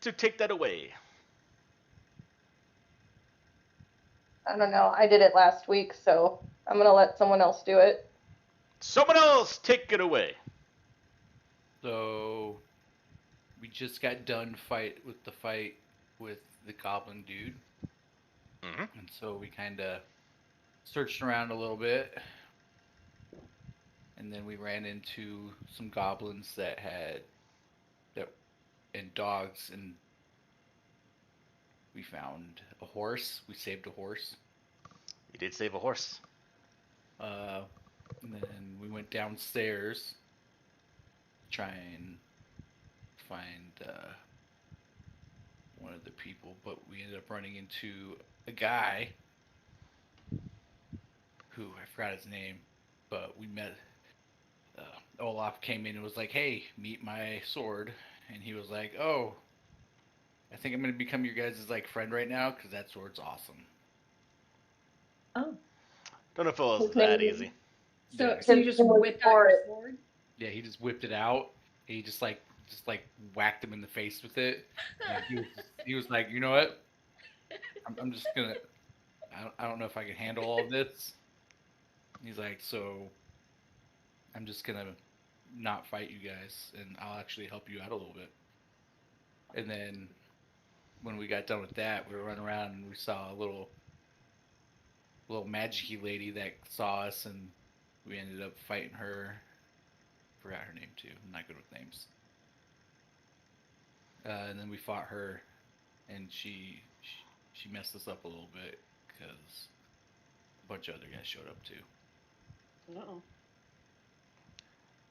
to take that away? I don't know. I did it last week, so I'm going to let someone else do it. Someone else take it away. So we just got done with the goblin dude. Mm-hmm. And so we kind of searched around a little bit. And then we ran into some goblins and dogs, and we found a horse. We saved a horse. You did save a horse. And then we went downstairs to try and find one of the people, but we ended up running into a guy who I forgot his name, but we met. Olaf came in and was like, "Hey, meet my sword," and he was like, "Oh, I think I'm gonna become your guys' like friend right now because that sword's awesome." Oh. Don't know if it was that easy. So Yeah. you just whipped out your sword? Yeah, he just whipped it out. And he just whacked him in the face with it. And he was like, "You know what? I'm just gonna. I don't know if I can handle all of this." He's like, "So I'm just gonna not fight you guys, and I'll actually help you out a little bit." And then when we got done with that, we were running around and we saw a little magic-y lady that saw us, and we ended up fighting her. Forgot her name too. I'm not good with names. And then we fought her, and she messed us up a little bit because a bunch of other guys showed up too. Uh-oh.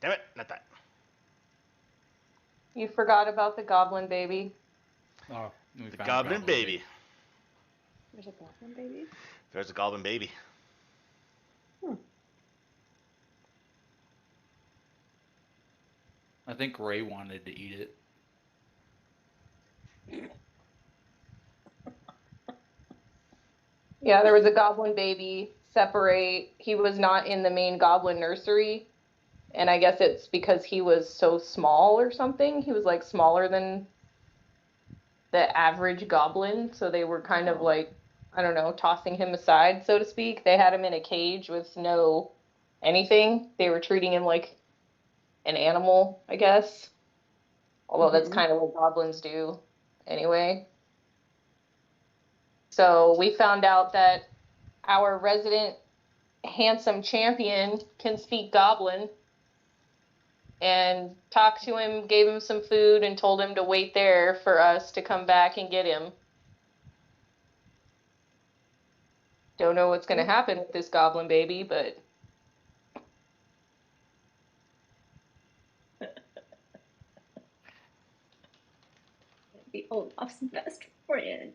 Damn it, not that. You forgot about the goblin baby. Oh, The goblin baby. There's a goblin baby? There's a goblin baby. I think Ray wanted to eat it. Yeah, there was a goblin baby separate. He was not in the main goblin nursery. And I guess it's because he was so small or something. He was like smaller than the average goblin. So they were kind of like, I don't know, tossing him aside, so to speak. They had him in a cage with no anything. They were treating him like an animal, I guess. Although that's kind of what goblins do anyway. So we found out that our resident handsome champion can speak goblin, and talked to him, gave him some food, and told him to wait there for us to come back and get him. Don't know what's going to happen with this goblin baby, but... Be Olaf's best friend.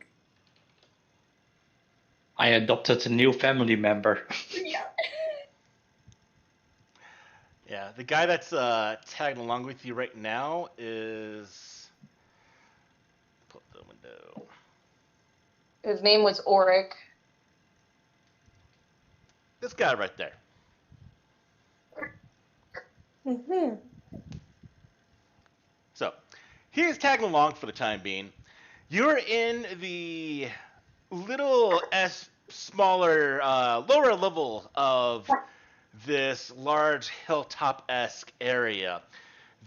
I adopted a new family member. Yeah. Yeah, the guy that's tagging along with you right now is... Pull up the window. His name was Auric. This guy right there. Mm-hmm. So, he is tagging along for the time being. You're in the little smaller, lower level of this large hilltop-esque area.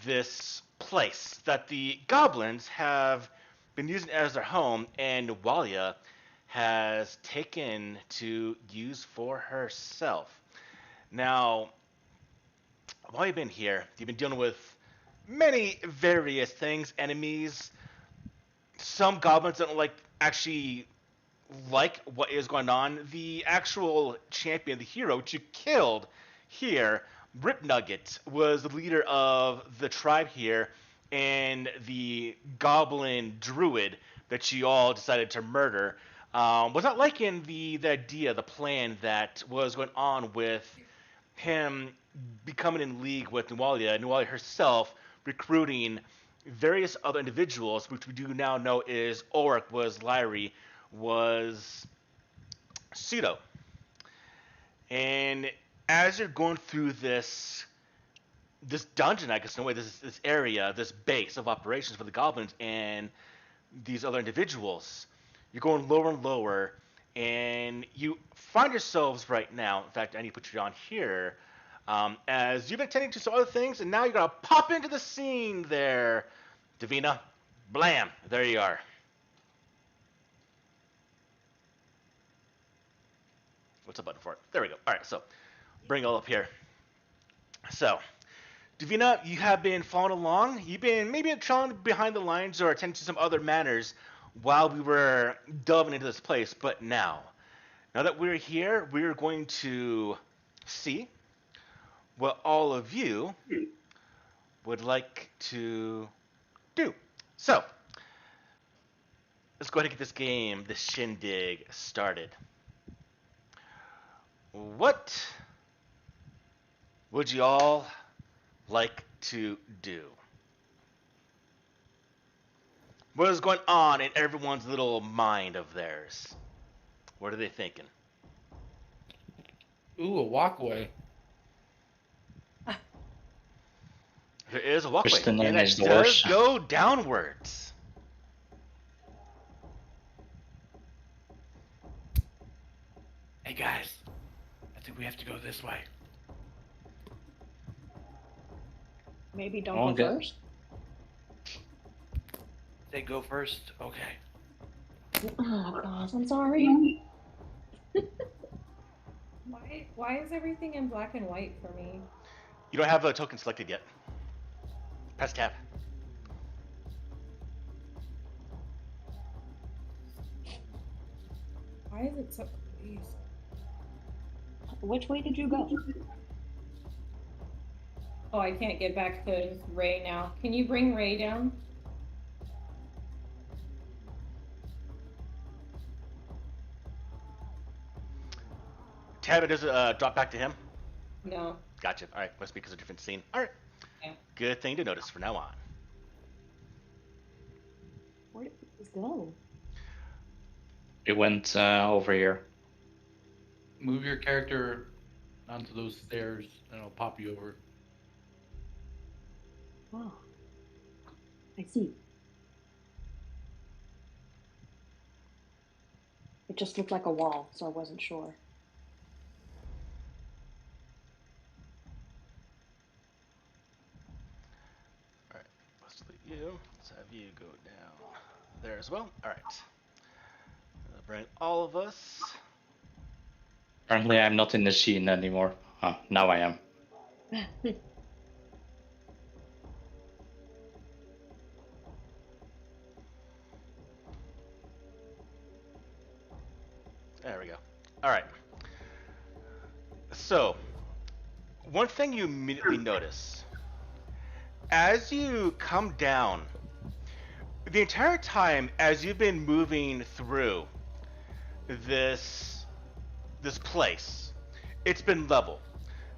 This place that the goblins have been using as their home, and Walia has taken to use for herself. Now, while you've been here, you've been dealing with many various things, enemies. Some goblins don't actually like what is going on. The actual champion, the hero, which you killed here, Rip Nugget, was the leader of the tribe here, and the goblin druid that you all decided to murder was not liking the idea, the plan that was going on with him becoming in league with Nualia, Nualia herself recruiting various other individuals, which we do now know is Oric, was Lyrie, was Pseudo. And as you're going through this dungeon, I guess in a way, this area, this base of operations for the goblins, and these other individuals. You're going lower and lower, and you find yourselves right now. In fact, I need to put you on here. As you've been attending to some other things, and now you're gonna pop into the scene there, Davina. Blam! There you are. What's the button for it? There we go. All right, so bring it all up here. So, Davina, you have been following along. You've been maybe trailing behind the lines or attending to some other matters while we were delving into this place. But now that we're here, we're going to see what all of you would like to do. So, let's go ahead and get this game, this shindig, started. What would you all like to do? What is going on in everyone's little mind of theirs? What are they thinking? Ooh, a walkway. There is a walkway, Kristen and and it his does doors. go downwards. Hey guys, I think we have to go this way. Maybe don't Oh, go good. first. They go first. Okay. Oh gosh, I'm sorry. Why is everything in black and white for me? You don't have a token selected yet. Press tab. Why is it so confused? Which way did you go? Oh, I can't get back to Ray now. Can you bring Ray down? Tab, it does drop back to him. No. Gotcha. All right, must be because of a different scene. All right. Yeah. Good thing to notice from now on. Where did this go? It went over here. Move your character onto those stairs, and it'll pop you over. Oh, I see. It just looked like a wall, so I wasn't sure. All right, let's delete you. Let's have you go down there as well. All right. Bring all of us. Apparently, I'm not in the scene anymore. Now I am. There we go. All right. So, one thing you immediately notice as you come down, the entire time as you've been moving through this place, it's been level.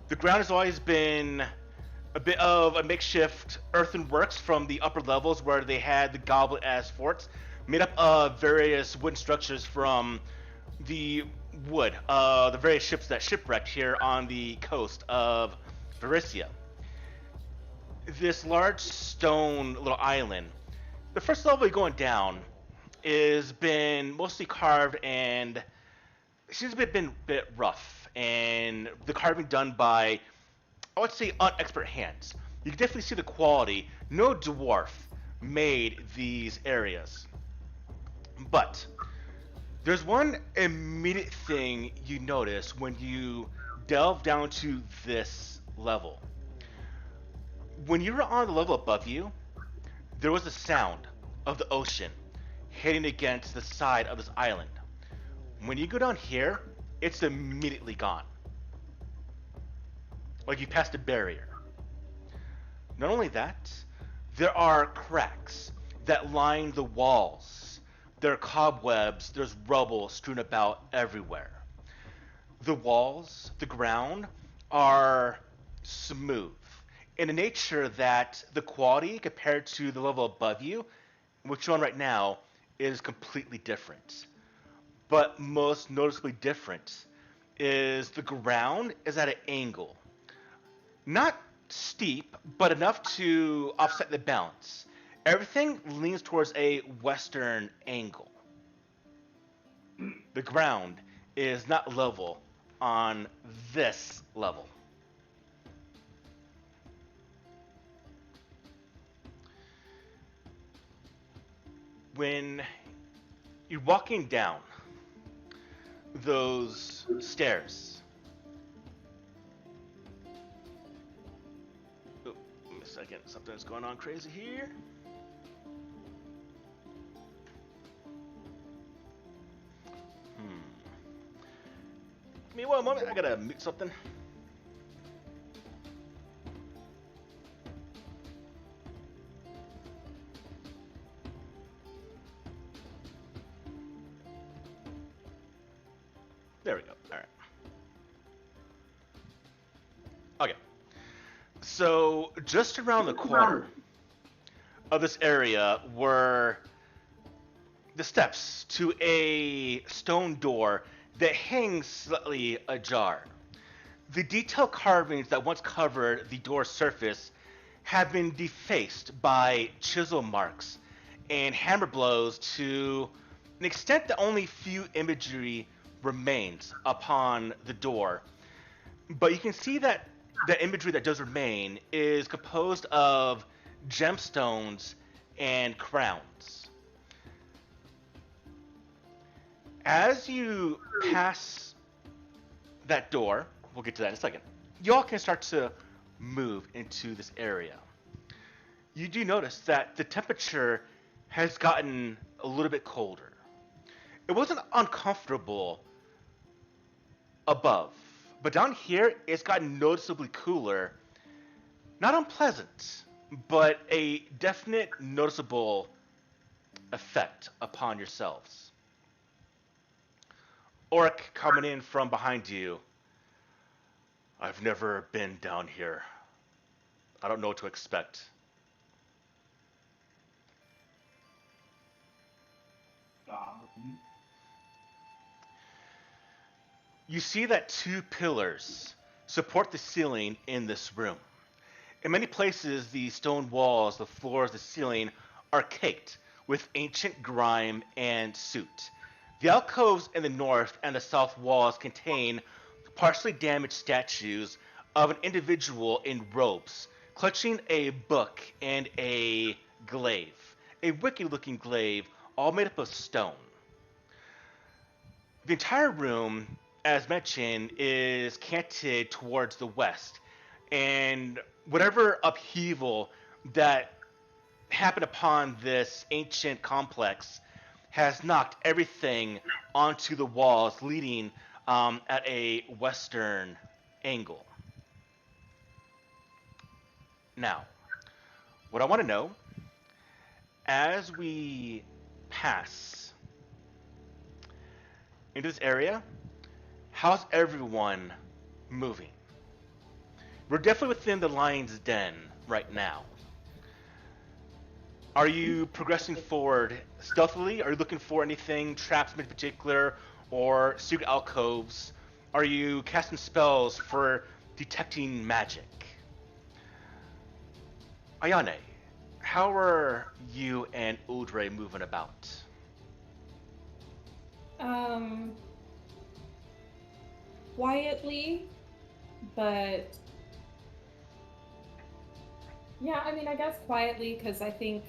The ground has always been a bit of a makeshift earthenworks from the upper levels where they had the goblet as forts, made up of various wooden structures from the wood, the various ships that shipwrecked here on the coast of Varisia. This large stone little island, the first level you're going down, is been mostly carved and it seems to have been a bit rough, and the carving done by, I would say, unexpert hands. You can definitely see the quality. No dwarf made these areas. But there's one immediate thing you notice when you delve down to this level. When you were on the level above you, there was a sound of the ocean hitting against the side of this island. When you go down here, it's immediately gone. Like you passed a barrier. Not only that, there are cracks that line the walls. There are cobwebs, there's rubble strewn about everywhere. The walls, the ground, are smooth in the nature that the quality compared to the level above you, which you're on right now, is completely different. But most noticeably different is the ground is at an angle. Not steep, but enough to offset the balance. Everything leans towards a western angle. The ground is not level on this level. When you're walking down those stairs, oh, give me a second, something's going on crazy here. Give me one moment, I gotta mute something. There we go. All right. Okay. So just around the corner of this area were the steps to a stone door that hangs slightly ajar. The detailed carvings that once covered the door's surface have been defaced by chisel marks and hammer blows to an extent that only few imagery remains upon the door. But you can see that the imagery that does remain is composed of gemstones and crowns. As you pass that door, we'll get to that in a second, y'all can start to move into this area. You do notice that the temperature has gotten a little bit colder. It wasn't uncomfortable above, but down here it's gotten noticeably cooler. Not unpleasant, but a definite noticeable effect upon yourselves. Oric coming in from behind you. I've never been down here. I don't know what to expect. You see that two pillars support the ceiling in this room. In many places, the stone walls, the floors, the ceiling are caked with ancient grime and soot. The alcoves in the north and the south walls contain partially damaged statues of an individual in robes, clutching a book and a glaive, a wicked-looking glaive, all made up of stone. The entire room, as mentioned, is canted towards the west, and whatever upheaval that happened upon this ancient complex has knocked everything onto the walls, leading at a western angle. Now, what I want to know, as we pass into this area, how's everyone moving? We're definitely within the lion's den right now. Are you progressing forward stealthily? Are you looking for anything, traps in particular, or secret alcoves? Are you casting spells for detecting magic? Ayane, how are you and Udre moving about? Quietly, but yeah, I mean, I guess quietly, because I think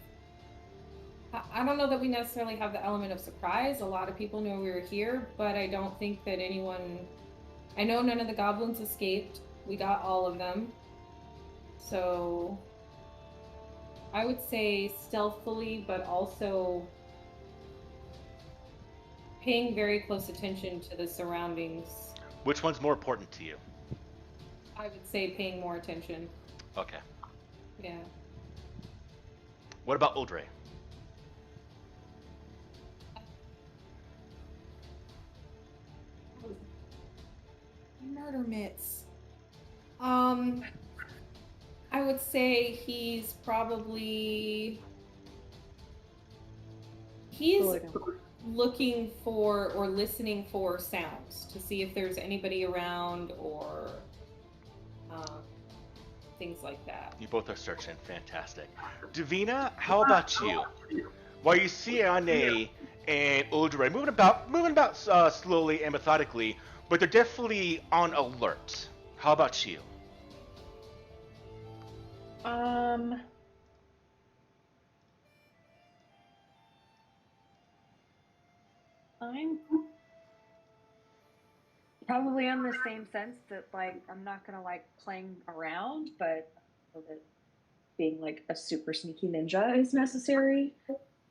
I don't know that we necessarily have the element of surprise. A lot of people knew we were here, but I don't think that anyone. I know none of the goblins escaped. We got all of them. So I would say stealthily, but also paying very close attention to the surroundings. Which one's more important to you? I would say paying more attention. Okay. Yeah. What about Udre? Murder mitts. I would say he's looking for or listening for sounds to see if there's anybody around, or things like that. You both are searching. Fantastic. Davina, how about you? While you see Ane and Uldre moving about slowly and methodically, but they're definitely on alert. How about you? I'm probably on the same sense that like I'm not gonna like playing around, but that being like a super sneaky ninja is necessary.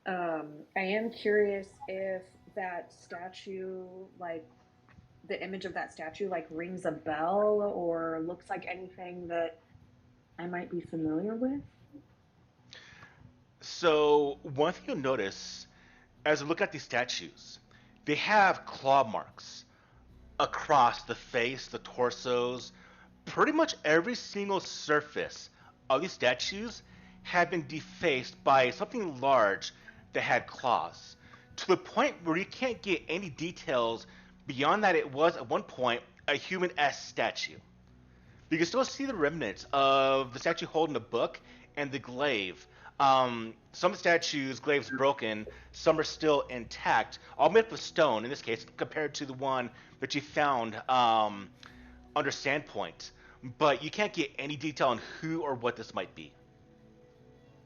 I am curious if that statue, like the image of that statue, like rings a bell or looks like anything that I might be familiar with. So one thing you'll notice as you look at these statues, they have claw marks across the face, the torsos, pretty much every single surface of these statues have been defaced by something large that had claws, to the point where you can't get any details beyond that it was at one point a human-esque statue. You can still see the remnants of the statue holding a book and the glaive. Some of the statues' glaives broken, some are still intact, all made of stone in this case, compared to the one that you found under Sandpoint. But you can't get any detail on who or what this might be.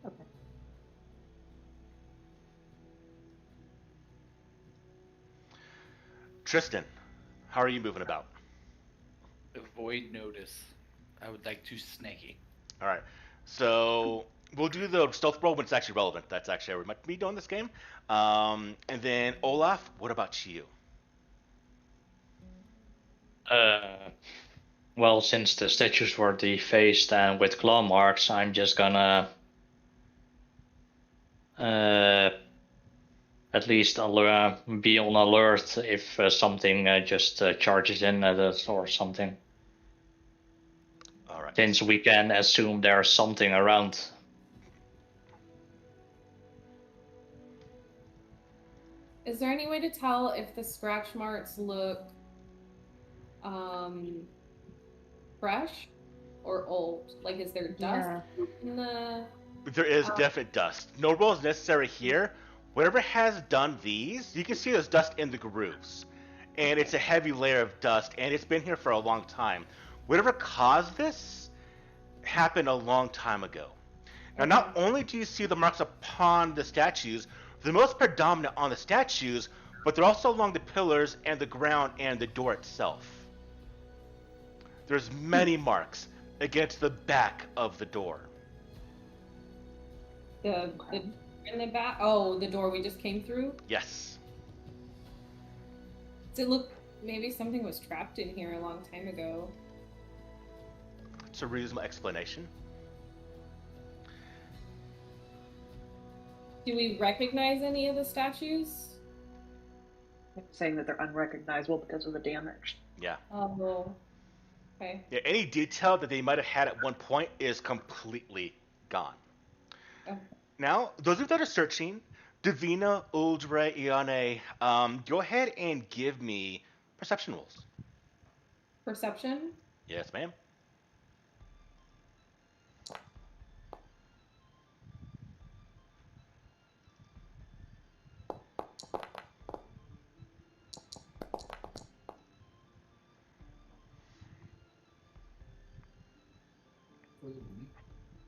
Okay. Tristan, how are you moving about? Avoid notice. I would like to snaky. All right, so we'll do the stealth roll when it's actually relevant. That's actually how we might be doing this game. And then Olaf, what about you? Well, since the statues were defaced and with claw marks, I'm just gonna at least be on alert if something just charges in at us or something. All right. Since we can assume there's something around. Is there any way to tell if the scratch marks look fresh or old? Like, is there dust in the... There is definite dust. No roll is necessary here. Whatever has done these, you can see there's dust in the grooves. And it's a heavy layer of dust, and it's been here for a long time. Whatever caused this happened a long time ago. Now, not only do you see the marks upon the statues, they're most predominant on the statues, but they're also along the pillars and the ground and the door itself. There's many marks against the back of the door. in the back? Oh, the door we just came through? Yes. Does it look... Maybe something was trapped in here a long time ago. It's a reasonable explanation. Do we recognize any of the statues? I'm saying that they're unrecognizable because of the damage. Yeah. Oh, okay. Yeah, any detail that they might have had at one point is completely gone. Okay. Now, those of you that are searching, Davina, Uldre, Iane, go ahead and give me perception rolls. Perception? Yes, ma'am.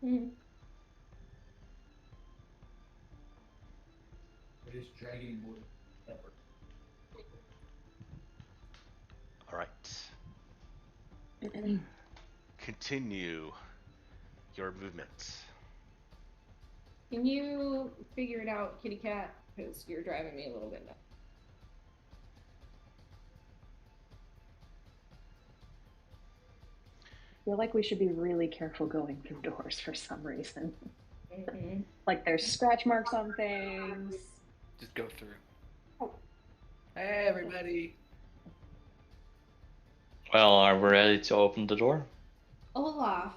Hmm. It is dragging more than ever. All right. Continue your movements. Can you figure it out, kitty cat? Because you're driving me a little bit nuts. I feel like we should be really careful going through doors for some reason. Mm-hmm. Like there's scratch marks on things. Just go through. Oh. Hey, everybody. Well, are we ready to open the door? Olaf,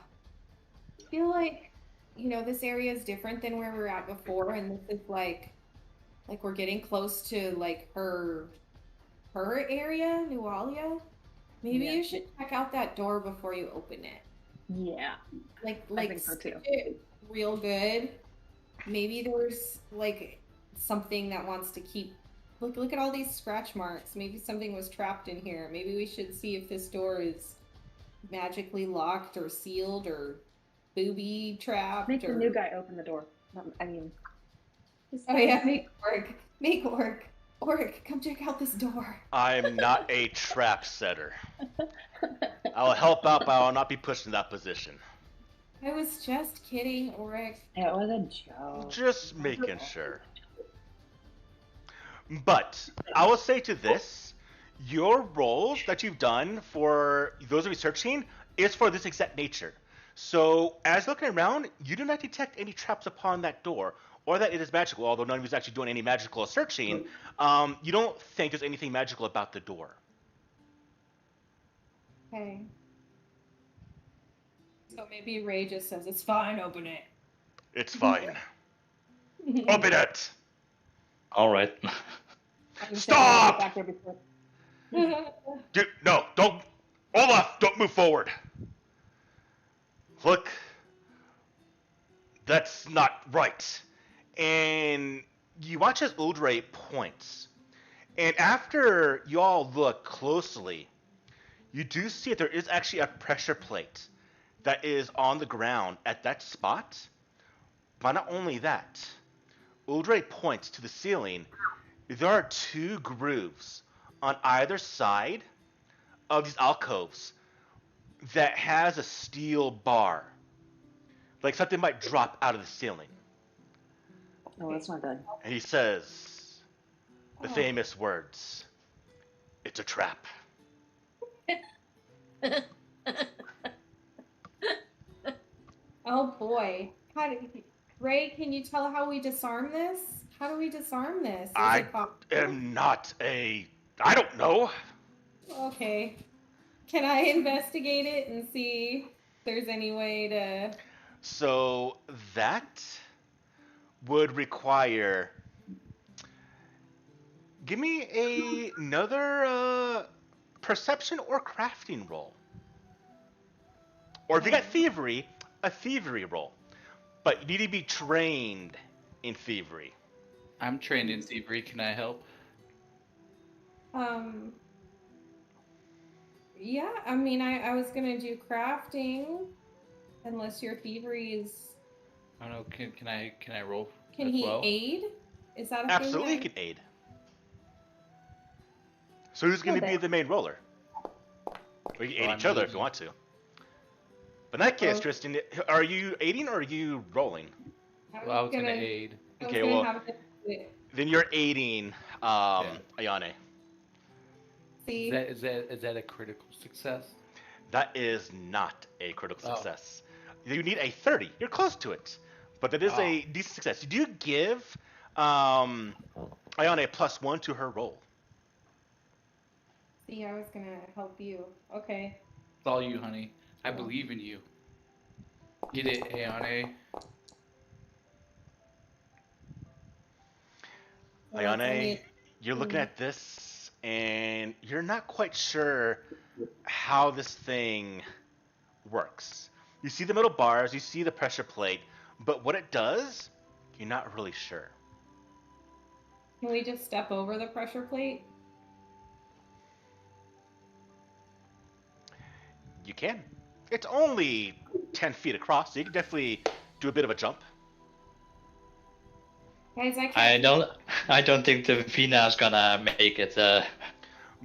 I feel like, you know, this area is different than where we were at before, and this is like we're getting close to like her area, Nualia. Maybe Yeah. you should check out that door before you open it. Yeah. Like I think so too. stitch it real good. Maybe there's like something that wants to keep. Look at all these scratch marks. Maybe something was trapped in here. Maybe we should see if this door is magically locked or sealed or booby trapped. Make the or... new guy open the door. I mean. Oh yeah, make Orc. Make Orc. Orc, come check out this door. I'm not a trap setter. I will help out, but I will not be pushed in that position. I was just kidding, Orc. It was a joke. Just making sure. But I will say to this, your rolls that you've done for those of you searching is for this exact nature. So as looking around, you do not detect any traps upon that door, or that it is magical, although none of you is actually doing any magical searching. You don't think there's anything magical about the door. Okay. So maybe Ray just says, it's fine, open it. It's fine. Open it! All right. Stop! Back there before. No, don't. Olaf, don't move forward. Look. That's not right. And you watch as Uldre points. And after you all look closely, you do see that there is actually a pressure plate that is on the ground at that spot. But not only that, Uldre points to the ceiling. There are 2 grooves on either side of these alcoves that has a steel bar. Like something might drop out of the ceiling. Oh, that's not good. And he says the famous words, "It's a trap." Oh boy. Ray, can you tell how we disarm this? How do we disarm this? I am not a... I don't know. Okay. Can I investigate it and see if there's any way to... So that would require... Give me another perception or crafting roll. Or if you got thievery, a thievery roll. But you need to be trained in thievery. I'm trained in thievery. Can I help? Yeah, I mean, I was gonna do crafting, unless your thievery is... I don't know. Can I roll? Can as he well? aid? Is that a Absolutely, he thing? can aid. So who's going to be the main roller? We can aid each other if you want to. But in that case, Tristan, are you aiding or are you rolling? Well, I was gonna aid. Okay, well, then you're aiding Ayane. See? Is that a critical success? That is not a critical success. You need a 30. You're close to it. But that is a decent success. You do give Ayane a +1 to her roll. See, I was gonna help you. Okay. It's all you, honey. I believe in you. Get it, Ayane? Ayane, you're looking at this, and you're not quite sure how this thing works. You see the metal bars, you see the pressure plate, but what it does, you're not really sure. Can we just step over the pressure plate? You can. It's only 10 feet across, so you can definitely do a bit of a jump. Guys, I can't... I don't think the Vina's gonna make it.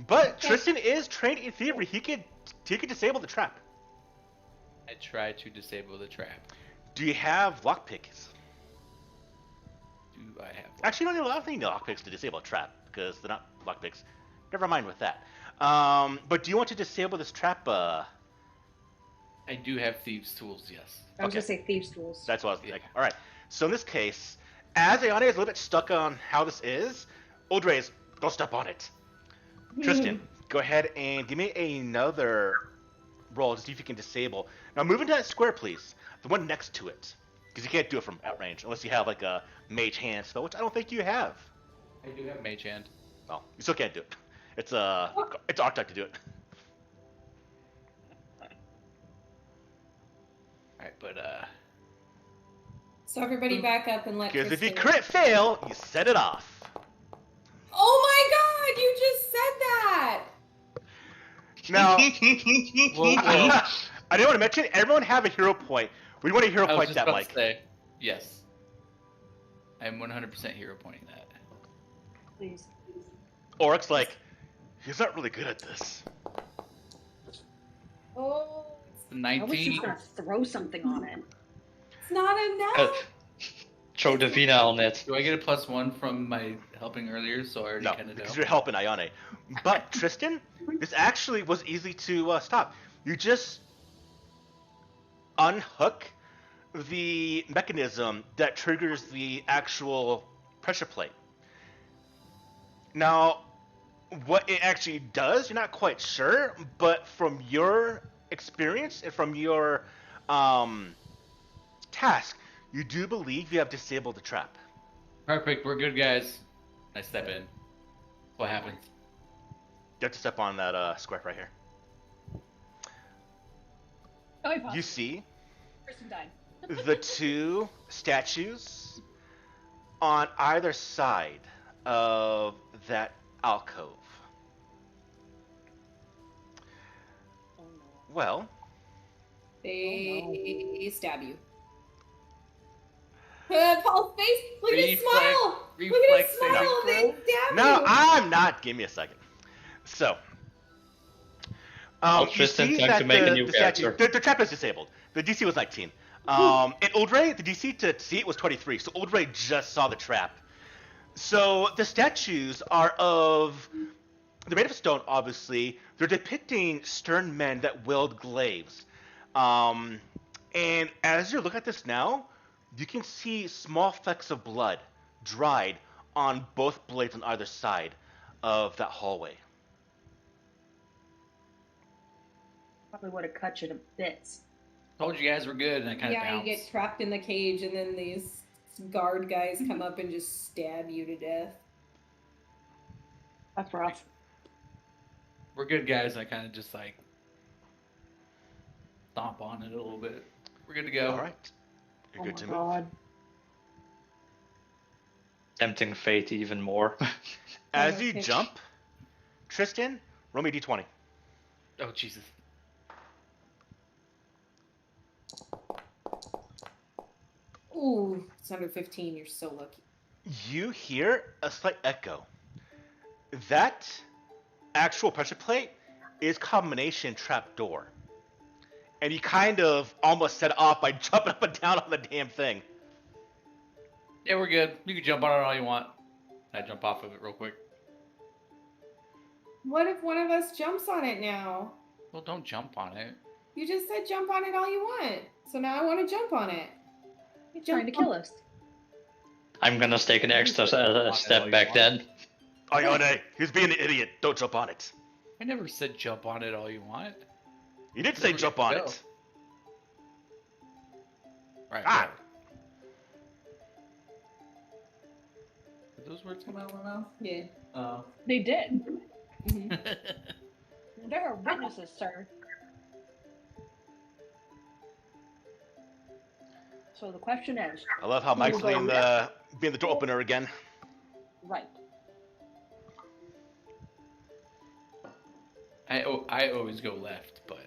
But Tristan is trained in thievery. He could disable the trap. I try to disable the trap. Do you have lockpicks? Do I have? Actually, you don't need a lot of lockpicks to disable a trap because they're not lockpicks. Never mind with that. But do you want to disable this trap? I do have thieves' tools, yes. I was gonna say thieves' tools. That's what I was thinking. All right. So in this case, as Ayane is a little bit stuck on how this is, Uldre, don't step on it. Tristan, go ahead and give me another roll to see if you can disable. Now move into that square, please. The one next to it. Because you can't do it from outrange unless you have like a mage hand spell, which I don't think you have. I do have mage hand. Oh, you still can't do it. It's Arctic to do it. Alright, but So everybody back up and let Because if you Tristan. crit fail, you set it off. Oh my god, you just said that! Now, well, I didn't want to mention, everyone have a hero point. We want a hero I was point just that, about Mike. to say, yes. I'm 100% hero pointing that. Please. Oryx, like, he's not really good at this. Oh, I was 19. just gonna throw something on it. it's not enough. Throw the Vina on it. Do I get a +1 from my helping earlier? So I already No, kind of know. because you're helping Ayane. But Tristan, this actually was easy to stop. You just unhook the mechanism that triggers the actual pressure plate. Now, what it actually does, you're not quite sure, but from your experience and from your task, you do believe you have disabled the trap. Perfect. We're good, guys. I step in. What happens? You have to step on that square right here. Oh, I paused. You see Kristen died. the two statues on either side of that alcove. Oh no. Well, They stab you. Paul's face. Look at his Reflex- smile. Look at his reflex smile. They saving stab no, you. I'm not. Give me a second. So, Well, you Tristan, see time that to make a the, new the statue, character. the trap is disabled. The DC was 19. In Uldre, the DC to see it was 23. So Uldre just saw the trap. So the statues are they're made of stone, obviously. They're depicting stern men that wield glaives. And as you look at this now, you can see small flecks of blood dried on both blades on either side of that hallway. Probably would have cut you to bits. Told you guys were good, and I kind of Yeah, you bounced. get trapped in the cage, and then these guard guys come up and just stab you to death. That's rough. We're good, guys. I kind of just like stomp on it a little bit. We're good to go. All right. You're Oh good my to god. Tempting fate even more. As Oh, you okay. jump, Tristan, roll me a d20. Oh Jesus! Ooh, it's under 15. You're so lucky. You hear a slight echo. That actual pressure plate is combination trapdoor. And you kind of almost set it off by jumping up and down on the damn thing. Yeah, we're good. You can jump on it all you want. I jump off of it real quick. What if one of us jumps on it now? Well, don't jump on it. You just said jump on it all you want. So now I want to jump on it. He's trying to kill us. I'm gonna take an extra step back then. Ayane, he's being an idiot. Don't jump on it. I never said jump on it all you want. You did say Never jump let on go. it. Right. Ah. whatever. Did those words come out of my mouth? Yeah. Oh. They did. hmm There are witnesses, sir. So the question is, I love how Mike's We'll go being the door opener again. right? I always go left, but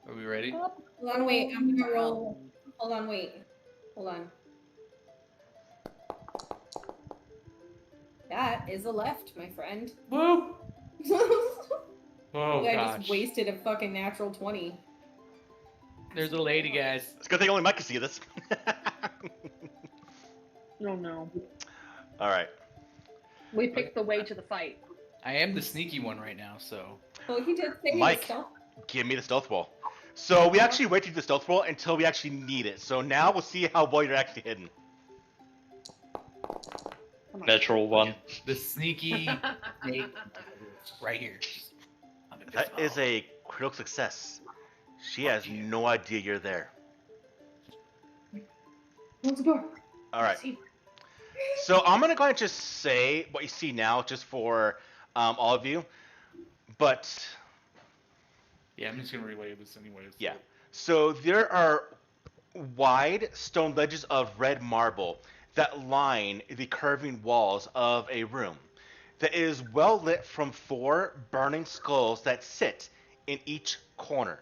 are we ready? Hold on, wait. I'm gonna roll. Hold on, wait. Hold on. That is a left, my friend. Woo! I Oh just gosh. wasted a fucking natural 20. There's a lady, guys. It's a good thing only Mike can see this. No, no. All right. We picked the way to the fight. I am the sneaky one right now, so Oh, he did say Mike. stealth. Give me the stealth roll. So we actually wait to do the stealth roll until we actually need it. So now we'll see how well you're actually hidden. Come on. Natural one. the sneaky snake right here. That is a critical success. She has no idea you're there. Close the door. All right. See. So I'm gonna go ahead and just say what you see now, just for all of you. But Yeah, I'm just gonna relay this anyways. Yeah. So there are wide stone ledges of red marble that line the curving walls of a room that is well lit from 4 burning skulls that sit in each corner.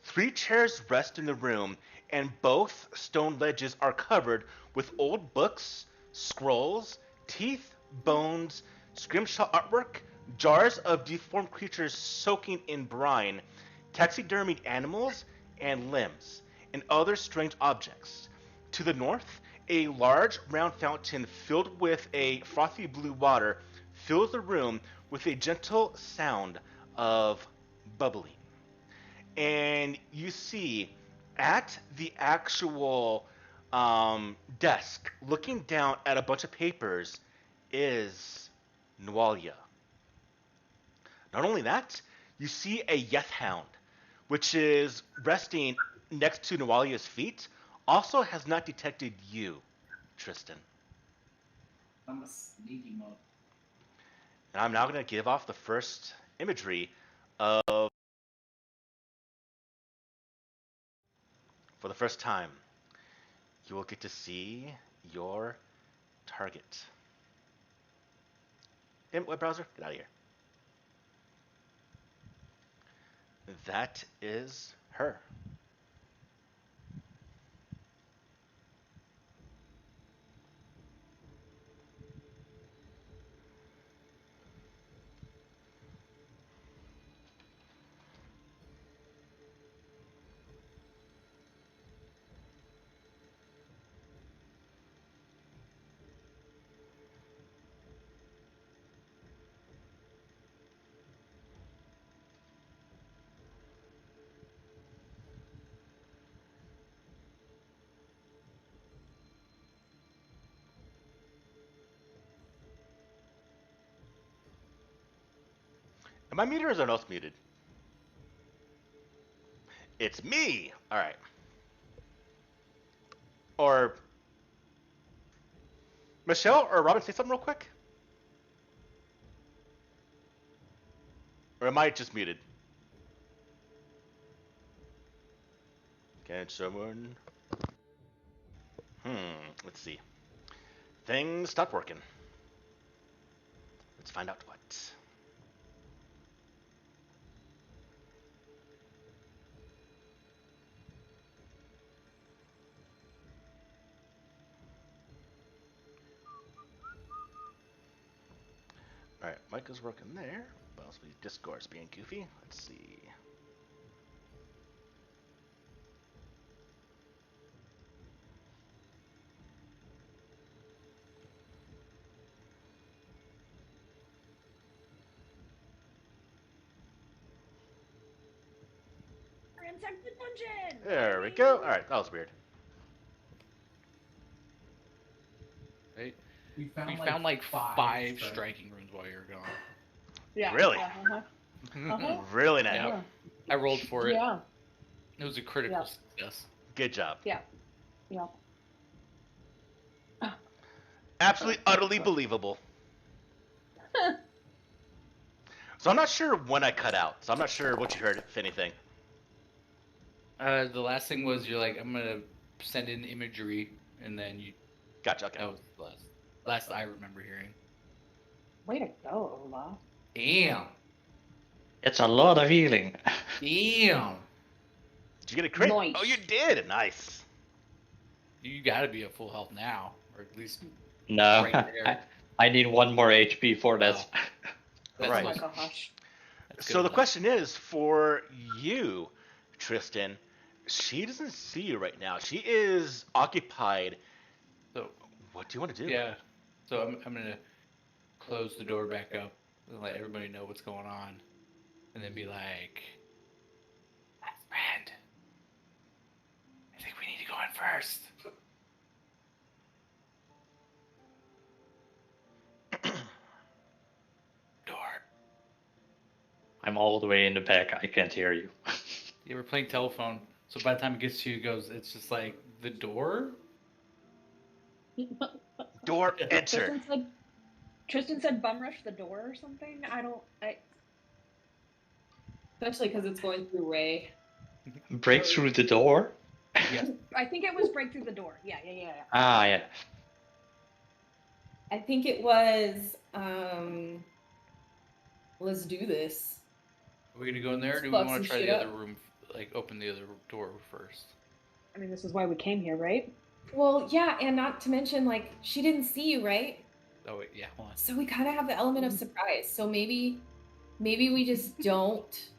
3 chairs rest in the room, and both stone ledges are covered with old books, scrolls, teeth, bones, scrimshaw artwork, jars of deformed creatures soaking in brine, taxidermied animals and limbs, and other strange objects. To the north, a large round fountain filled with a frothy blue water fills the room with a gentle sound of bubbling. And you see at the actual desk, looking down at a bunch of papers, is Nualia. Not only that, you see a Yeth Hound, which is resting next to Nualia's feet, also has not detected you, Tristan. I'm a sneaky mode. And I'm now going to give off the first imagery of, for the first time, you will get to see your target. Web browser, get out of here. That is her. Am I muted or is anyone else muted? It's me! Alright. Or Michelle or Robin, say something real quick? Or am I just muted? Can someone... let's see. Things stopped working. Let's find out what. Alright, mic is working there. But also Discord's being goofy. Let's see. Ransack the dungeon! There we go. Alright, that was weird. Right? We found like 5 striking runes while you were gone. Yeah. Really? Uh-huh. Really nice. Yeah. I rolled for it. Yeah. It was a critical Yeah. success. Good job. Yeah. Absolutely, utterly believable. So I'm not sure when I cut out. So I'm not sure what you heard, if anything. The last thing was you're like, I'm gonna send in imagery, and then you. Gotcha, okay. That was the last I remember hearing. Way to go, Ola. Damn. It's a lot of healing. Damn. Did you get a crit? Nice. Oh, you did! Nice. You gotta be at full health now, or at least No, right there. I need 1 more HP for that. That's Right. Oh my gosh. That's So good the enough. question is, for you, Tristan, she doesn't see you right now. She is occupied. So What do you want to do? yeah. So I'm gonna close the door back up and let everybody know what's going on, and then be like, "Friend, I think we need to go in first." Door. I'm all the way in the back. I can't hear you. Yeah, we're playing telephone, so by the time it gets to you, it goes. It's just like the door. Door, enter. Tristan said bum rush the door or something. Especially because it's going through Ray. Break through the door? Yes. I think it was break through the door. Yeah. Ah, yeah. I think it was, let's do this. Are we gonna go in there, or do we Fuck want some to try shit the up. other room? Like open the other door first. I mean, this is why we came here, right? Well, yeah, and not to mention, like, she didn't see you, right? Oh wait, yeah. Hold on. So we kind of have the element of surprise. So maybe we just don't.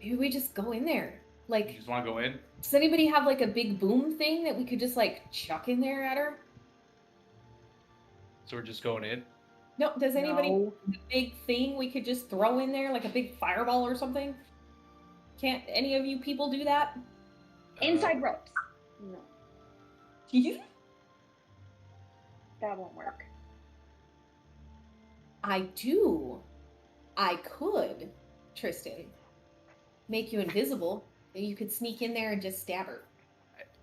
Maybe we just go in there. You Like, just want to go in? does anybody have like a big boom thing that we could just like chuck in there at her? So we're just going in. No, does anybody No. have a big thing we could just throw in there, like a big fireball or something? Can't any of you people do that? Inside ropes. No, that won't work. I do. I could, Tristan, make you invisible. And you could sneak in there and just stab her.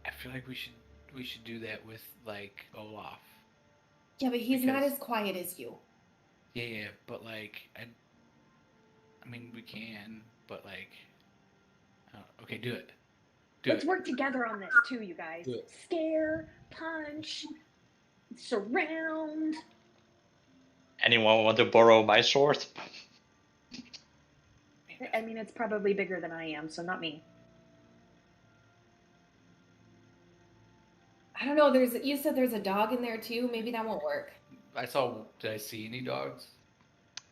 I feel like we should do that with like Olaf. Yeah, but he's not Because- as quiet as you. Yeah, but like I mean we can, but like okay, do it. Let's work together on this too, you guys. Do it. Scare, punch, surround. Anyone want to borrow my sword? I mean, it's probably bigger than I am, so not me. I don't know. You said there's a dog in there too. Maybe that won't work. Did I see any dogs?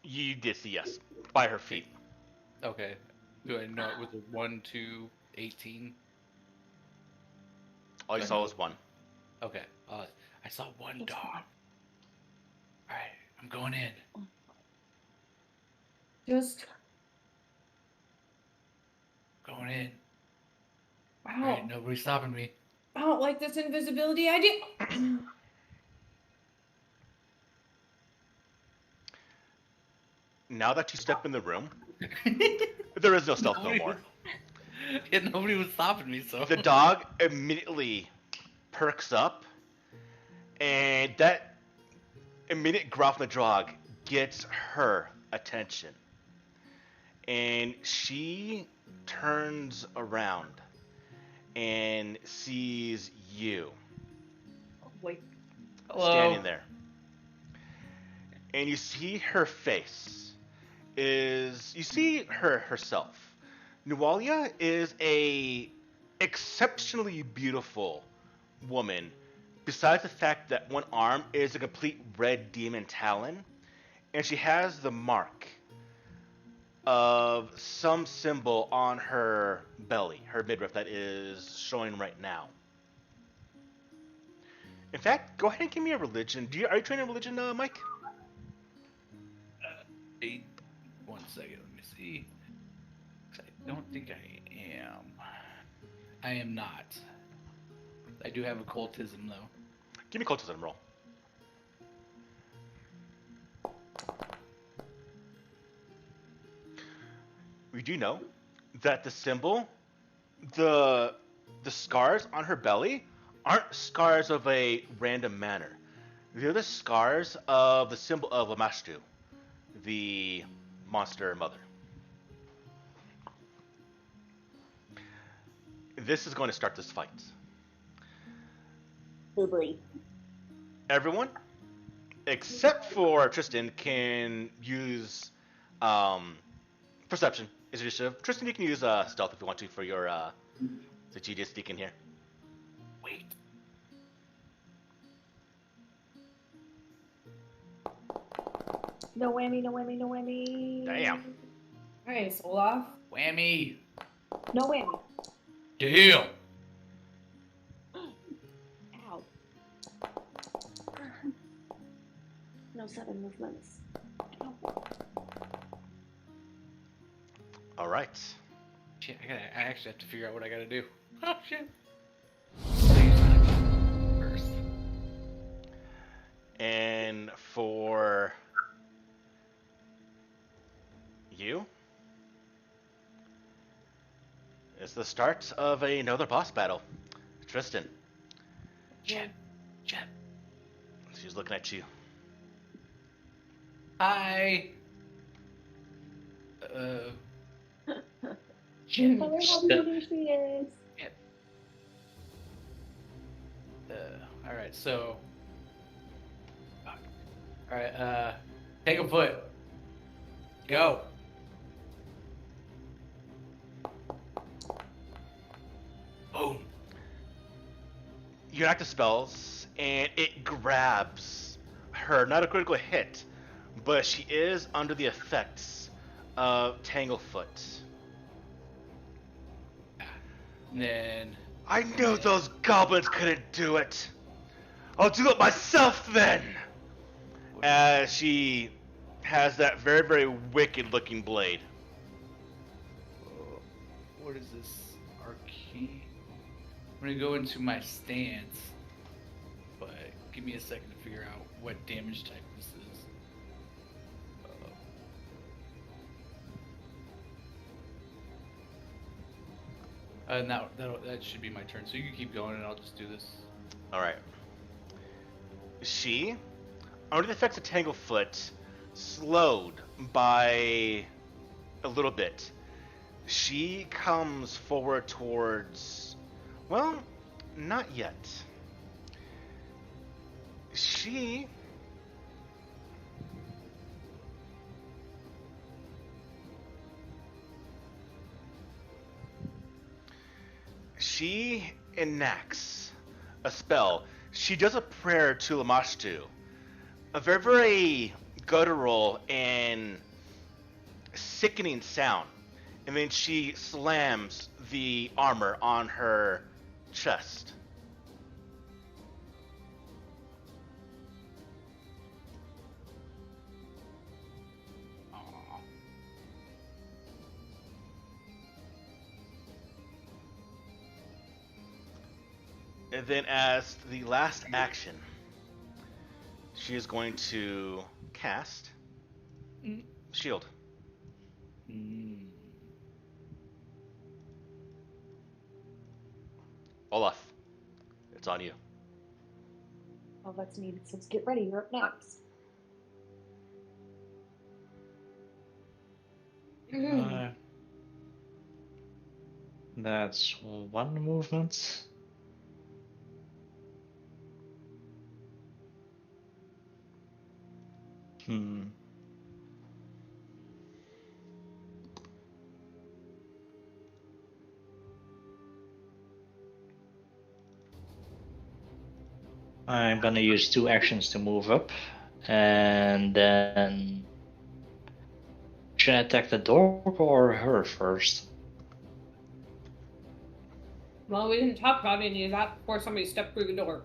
You did see yes, by her feet. Okay. Do I know it was a 1, 2, 18? All you saw was one. Okay. I saw one dog. Alright, I'm going in. Just Going in. I Alright, nobody's stopping me. don't like this invisibility idea. Now that you step in the room, there is no stealth no more. Yeah, nobody was stopping me, so. The dog immediately perks up, and that immediate growl from the dog gets her attention. And she turns around and sees you Oh boy. Hello. standing there. And you see her face you see her herself. Nualia is a exceptionally beautiful woman, besides the fact that one arm is a complete red demon talon, and she has the mark of some symbol on her belly, her midriff, that is showing right now. In fact, go ahead and give me a religion. Are you trained in religion, Mike? Hey, 1 second, let me see. I don't think I am. I am not. I do have occultism, though. Give me cultism roll. We do know that the symbol, the scars on her belly aren't scars of a random manner. They're the scars of the symbol of Lamashtu, the monster mother. This is going to start this fight. Boobly. Everyone, except for Tristan, can use perception is initiative. Tristan, you can use stealth if you want to for your the GD sneak in here. Wait. No whammy, no whammy, no whammy. Damn. Nice, Olaf. Whammy. No whammy. Damn. Ow. No sudden movements. No. All right. Shit, I actually have to figure out what I gotta do. Oh, shit. First. And for you, it's the start of another boss battle. Tristan, Jet. she's looking at you. Hi. Tell her how many she is. All right, so. All right, take a foot. Go. Boom. You active spells, and it grabs her. Not a critical hit, but she is under the effects of Tanglefoot. And then. I knew those goblins couldn't do it. I'll do it myself then. As she has that very, very wicked-looking blade. What is this? Arcane. I'm gonna go into my stance, but give me a second to figure out what damage type this is. That should be my turn. So you can keep going, and I'll just do this. All right. She, under the effects of Tanglefoot, slowed by a little bit. She comes forward towards, well, not yet. She enacts a spell. She does a prayer to Lamashtu. A very, very guttural and sickening sound. And then she slams the armor on her chest. Aww. And then as the last action, she is going to cast Shield. Olaf, it's on you. Oh, that's needed. So get ready. You're up next. That's one movement. I'm gonna use 2 actions to move up, and then should I attack the dog or her first? Well, we didn't talk about any of that before somebody stepped through the door.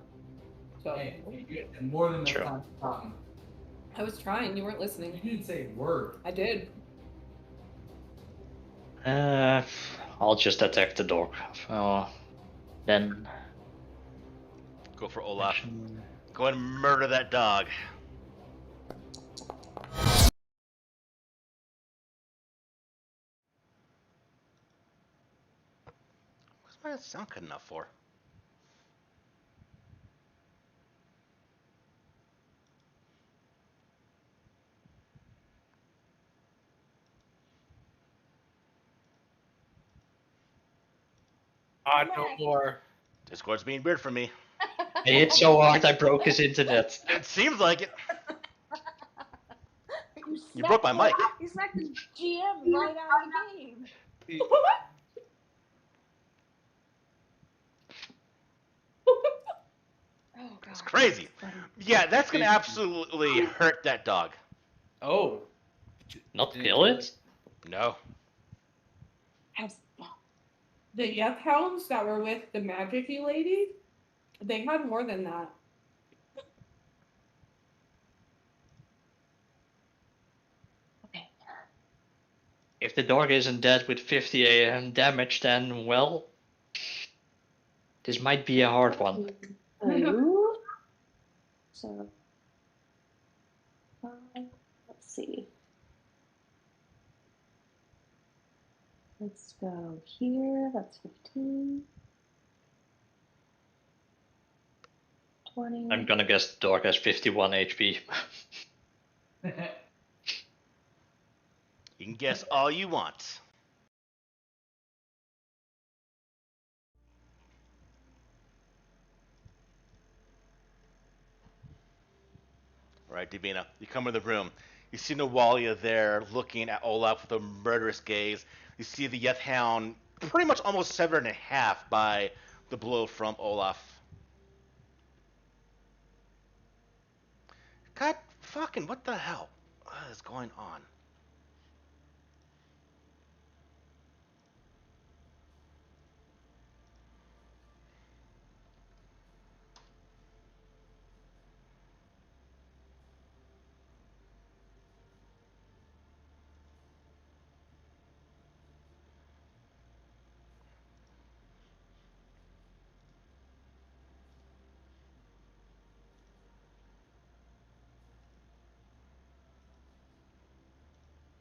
So Hey, you get more than True. enough time talking. I was trying. You weren't listening. You didn't say a word. I did. I'll just attack the dog. Then Go for Olaf. Go ahead and murder that dog. What's my sound good enough for? No more. Discord's being weird for me. I hit so hard I broke his internet. It seems like it. You smacked broke my mic. You smacked the GM right out of the game. Oh, God. It's crazy. Yeah, that's gonna absolutely hurt that dog. Oh. Not kill it? No. Have fun. The Yuck Hounds that were with the magic-y lady, they had more than that. Okay. If the dog isn't dead with 50 AM damage, then, well, this might be a hard one. Ooh. So, let's see. Let's go here. That's 15. 20. I'm gonna guess the dog has 51 HP. You can guess all you want. right, Davina? You come in the room. You see Nawalia there looking at Olaf with a murderous gaze. You see the Yeth Hound pretty much almost severed in half by the blow from Olaf. God fucking, what the hell? What is going on?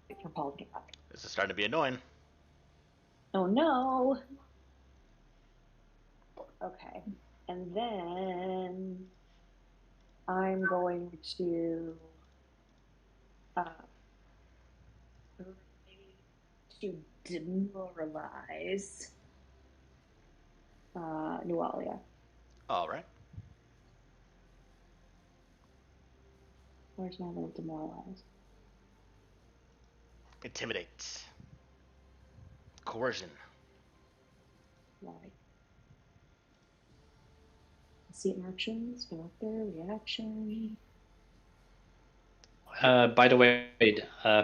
Wait for Paul to get back. This is starting to be annoying. Oh no. Okay. And then I'm going to demoralize Nualia. All right. Where's my little demoralize? Intimidate. Coercion. Right. See it in actions, go up there, reaction. By the way,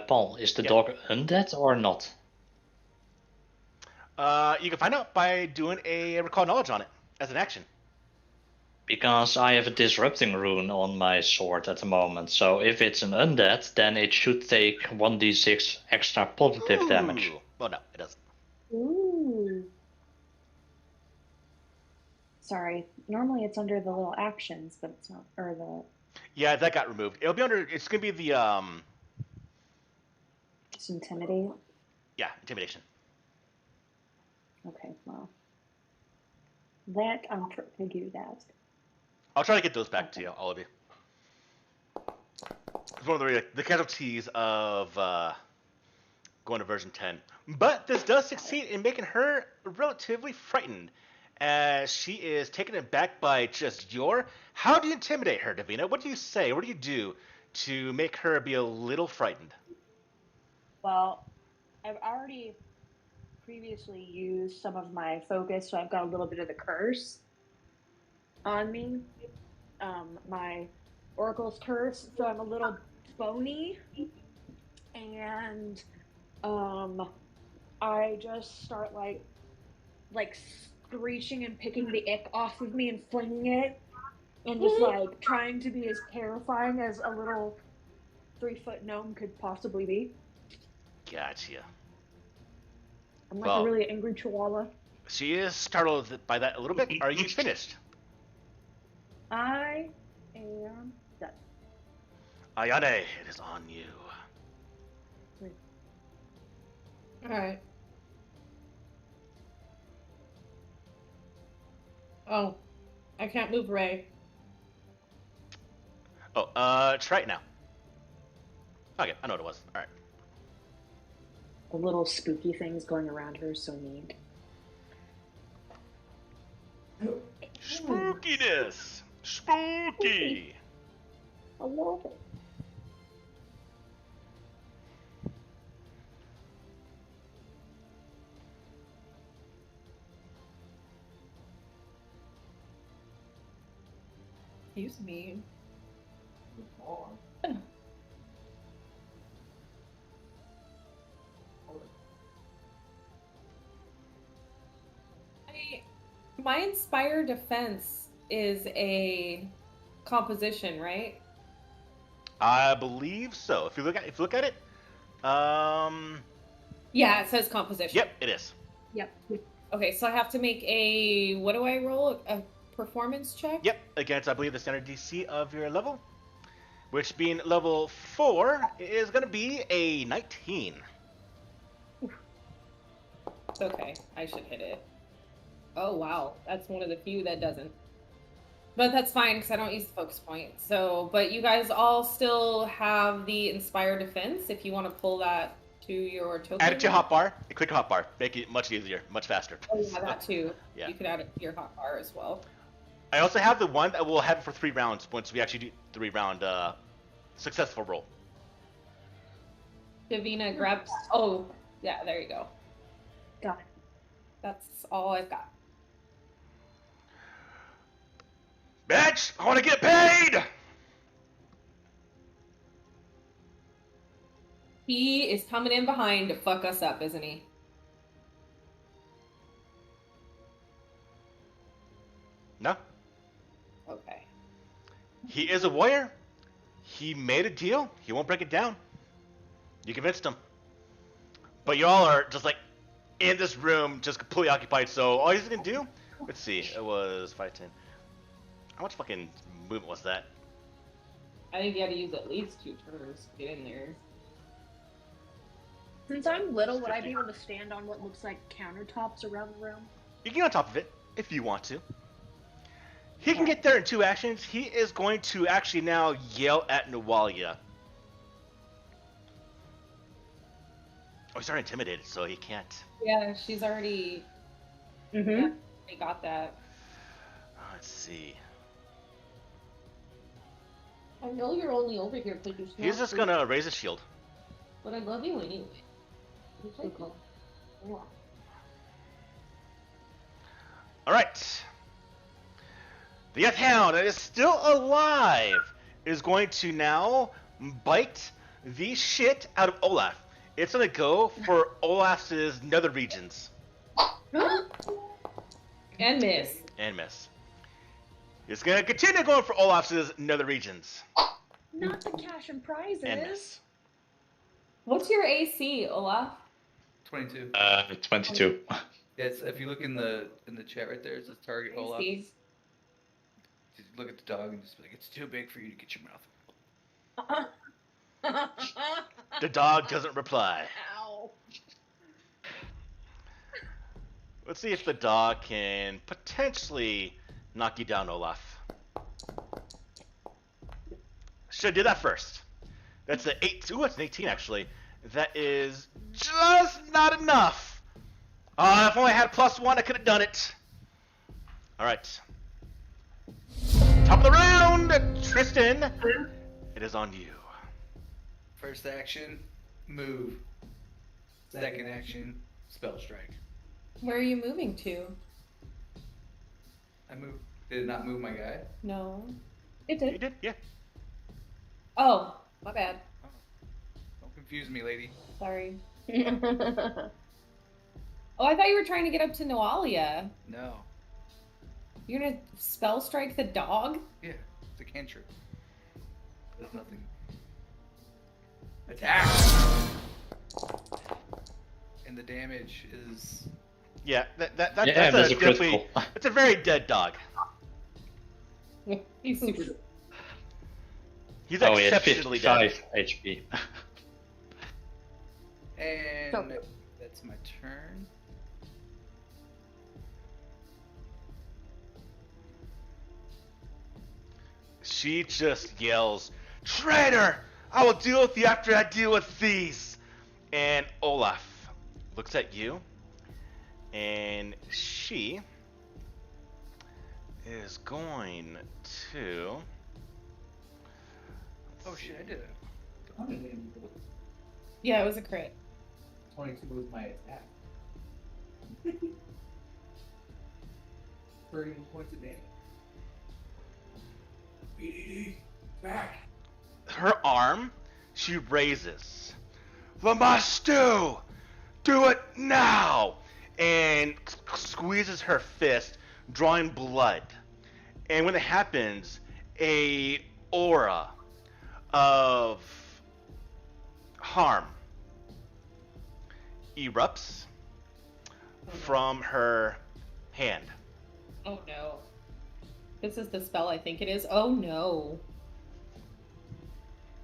Paul, is the Yeah. dog undead or not? You can find out by doing a recall knowledge on it as an action. Because I have a disrupting rune on my sword at the moment, so if it's an undead, then it should take 1d6 extra positive damage. Ooh. Well, no, it doesn't. Ooh. Sorry. Normally it's under the little actions, but it's not, or the Yeah, that got removed. It'll be under. It's gonna be the just intimidate. yeah, intimidation. Okay, well. That I'm trying to do that. I'll try to get those back to you, all of you. It's one of the casualties of going to version 10. But this does succeed in making her relatively frightened, as she is taken aback by just your. How do you intimidate her, Davina? What do you say? What do you do to make her be a little frightened? Well, I've already previously used some of my focus, so I've got a little bit of the curse on me. My Oracle's curse, so I'm a little bony, and I just start like screeching and picking the ick off of me and flinging it, and just like trying to be as terrifying as a little 3-foot gnome could possibly be. Gotcha. I'm like Well, a really angry chihuahua. She is startled by that a little bit. Are you finished? I am done. Ayane, it is on you. Alright. Oh. I can't move Ray. Oh, try it now. Okay, I know what it was. All right. The little spooky things going around her are so neat. Spookiness! Spooky! I love it. Excuse me. My Inspire Defense is a composition, right? I believe so. If you look at it, Yeah, it says composition. yep, it is. Yep. Okay, so I have to make a, what do I roll? A performance check? Yep, against I believe the standard DC of your level, which being level 4 is gonna be a 19. Okay, I should hit it. Oh wow, that's one of the few that doesn't. But that's fine because I don't use the focus point. So, but you guys all still have the Inspire Defense if you want to pull that to your token. Add it to your hotbar. Click hotbar. Make it much easier, much faster. Oh yeah, that too. Yeah. You could add it to your hotbar as well. I also have the one that will have it for 3 rounds once we actually do 3-round successful roll. Davina grabs. Oh, yeah, there you go. Got it. That's all I've got. Bitch, I want to get paid! He is coming in behind to fuck us up, isn't he? No. Okay. He is a warrior. He made a deal. He won't break it down. You convinced him. But y'all are just like in this room, just completely occupied. So all he's gonna do, let's see, it was 5, 10. How much fucking movement was that? I think you had to use at least 2 turns to get in there. Since I'm little, would I be able to stand on what looks like countertops around the room? You can get on top of it if you want to. He can get there in 2 actions. He is going to actually now yell at Nawalia. Oh, he's already intimidated, so he can't. Yeah, she's already. Mm-hmm. Yeah, they got that. Let's see. I know you're only over here because you're He's just gonna raise his shield. But I love you anyway. It's okay. Yeah. Alright. The Death Hound that is still alive is going to now bite the shit out of Olaf. It's gonna go for Olaf's nether regions. And miss. And miss. It's gonna continue going for Olaf's nether regions. Not the cash and prizes. And miss. What's your AC, Olaf? 22. 22. Yes, if you look in the chat right there, it says target Olaf. AC. Just look at the dog and just be like, it's too big for you to get your mouth. The dog doesn't reply. Ow. Let's see if the dog can potentially knock you down, Olaf. Should do that first. That's an 8. Ooh, that's an 18 actually. That is just not enough. If only I had +1, I could have done it. All right. Top of the round, Tristan. It is on you. First action, move. Second action, spell strike. Where are you moving to? I moved. Did it not move my guy? No. It You did. did, yeah. Oh, my bad. Don't confuse me, lady. Sorry. Oh, I thought you were trying to get up to Noalia. No. You're gonna spell strike the dog? Yeah, it's a cantrip. There's nothing. Attack! And the damage is... Yeah, Yeah, that's that's a definitely, critical. it's a very dead dog. He's super. He's Oh, yeah, exceptionally 55 dead. HP. And So- that's my turn. She just yells, "Traitor! I will deal with you after I deal with these!" And Olaf looks at you, and she is going to... Oh shit, I did it. Yeah, it was a crit. 22 was my attack. 31 points of damage. BDD, back. Her arm, she raises. Lamastu! Do it now! And squeezes her fist, drawing blood. And when it happens, a aura of harm erupts from her hand. Oh no. This is the spell I think it is. Oh no.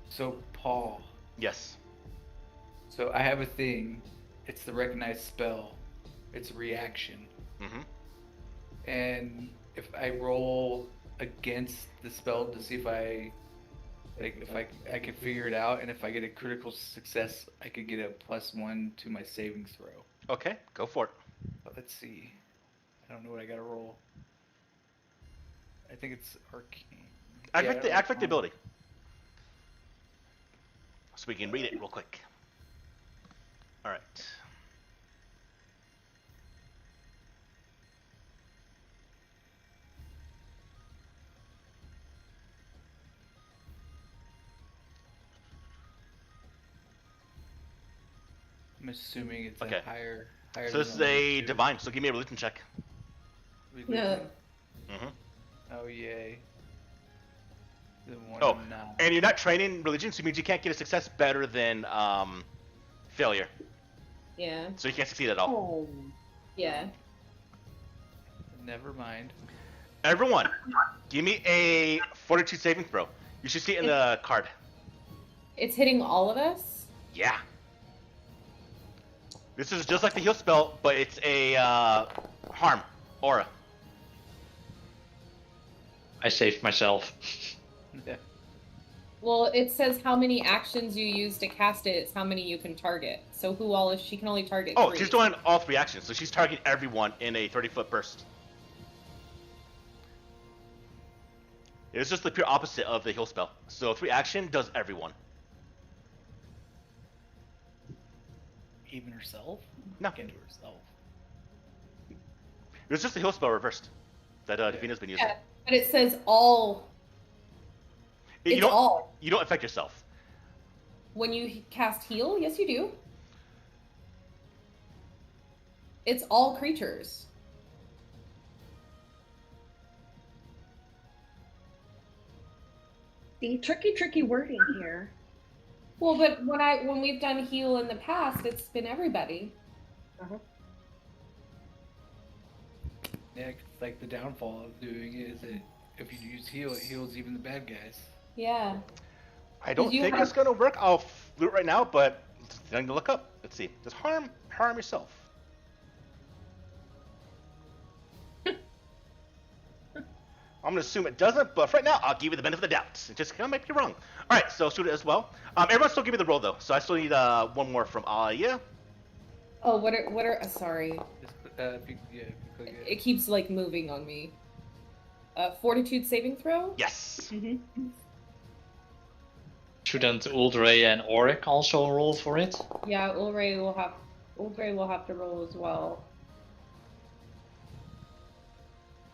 So, Paul. Yes. So, I have a thing. It's the recognized spell. It's a reaction. Mm-hmm. And if I roll against the spell to see if I can figure it out, and if I get a critical success, I could get a +1 to my saving throw. Okay, go for it. But let's see. I don't know what I gotta roll. I think it's arcane. Activate the ability. so we can read it real quick. All right. I'm assuming it's Okay. a higher. So this is a divine. So give me a religion check. No. Mm-hmm. Oh yay. The one Oh, I'm not. and you're not training religion, so it means you can't get a success better than failure. Yeah. So you can't succeed at all. Oh. Yeah. Never mind. Everyone, give me a fortitude saving throw. You should see it in the card. It's hitting all of us? Yeah. This is just like the heal spell, but it's a harm aura. I saved myself. Yeah. Well, it says how many actions you use to cast it. It's how many you can target. So who all is she can only target? Oh, 3. she's doing all 3 actions, so she's targeting everyone in a 30-foot burst. It's just the pure opposite of the heal spell. So 3 action does everyone. Even herself? No. Can't do herself. It's just the heal spell reversed that Davina's been using. Yeah, but it says all. You It's don't, all. You don't affect yourself. When you cast heal, yes, you do. It's all creatures. The tricky wording here. Well, but when we've done heal in the past, it's been everybody. Yeah, 'cause, like the downfall of doing it is that if you use heal, it heals even the bad guys. Yeah. I don't you think have- it's gonna work. I'll do it right now, but it's something to look up. Let's see. Does harm yourself? I'm gonna assume it doesn't, but for right now, I'll give you the benefit of the doubt. It just might be wrong. All right, so shoot it as well. Everyone still give me the roll though, so I still need one more from Aya. Oh, what are? Sorry, Just, if you click it. it keeps like moving on me. Fortitude saving throw. Yes. Mm-hmm. Shouldn't Uldre and Auric also roll for it? Yeah, Ulray will have to roll as well.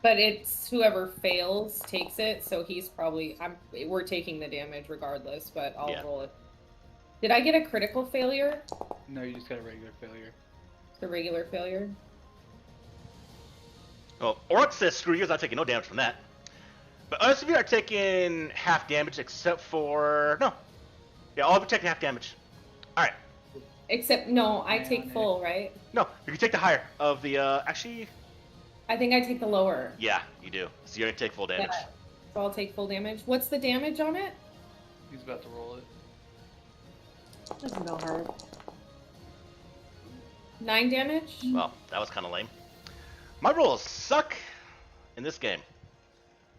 But it's whoever fails takes it, so he's probably we're taking the damage regardless, but I'll Yeah. roll it. Did I get a critical failure? No, you just got a regular failure. The regular failure? Well, Orc says screw you, I'm not taking no damage from that. But us of you are taking half damage except for no. Yeah, all of you taking half damage. Alright. Except no, I Yeah, take no. full, right? No, you can take the higher of the actually I think I take the lower. yeah, you do. So you're gonna take full damage. Yeah. So I'll take full damage. What's the damage on it? He's about to roll it. Doesn't go hard. 9 damage? Well, that was kinda lame. My rolls suck in this game.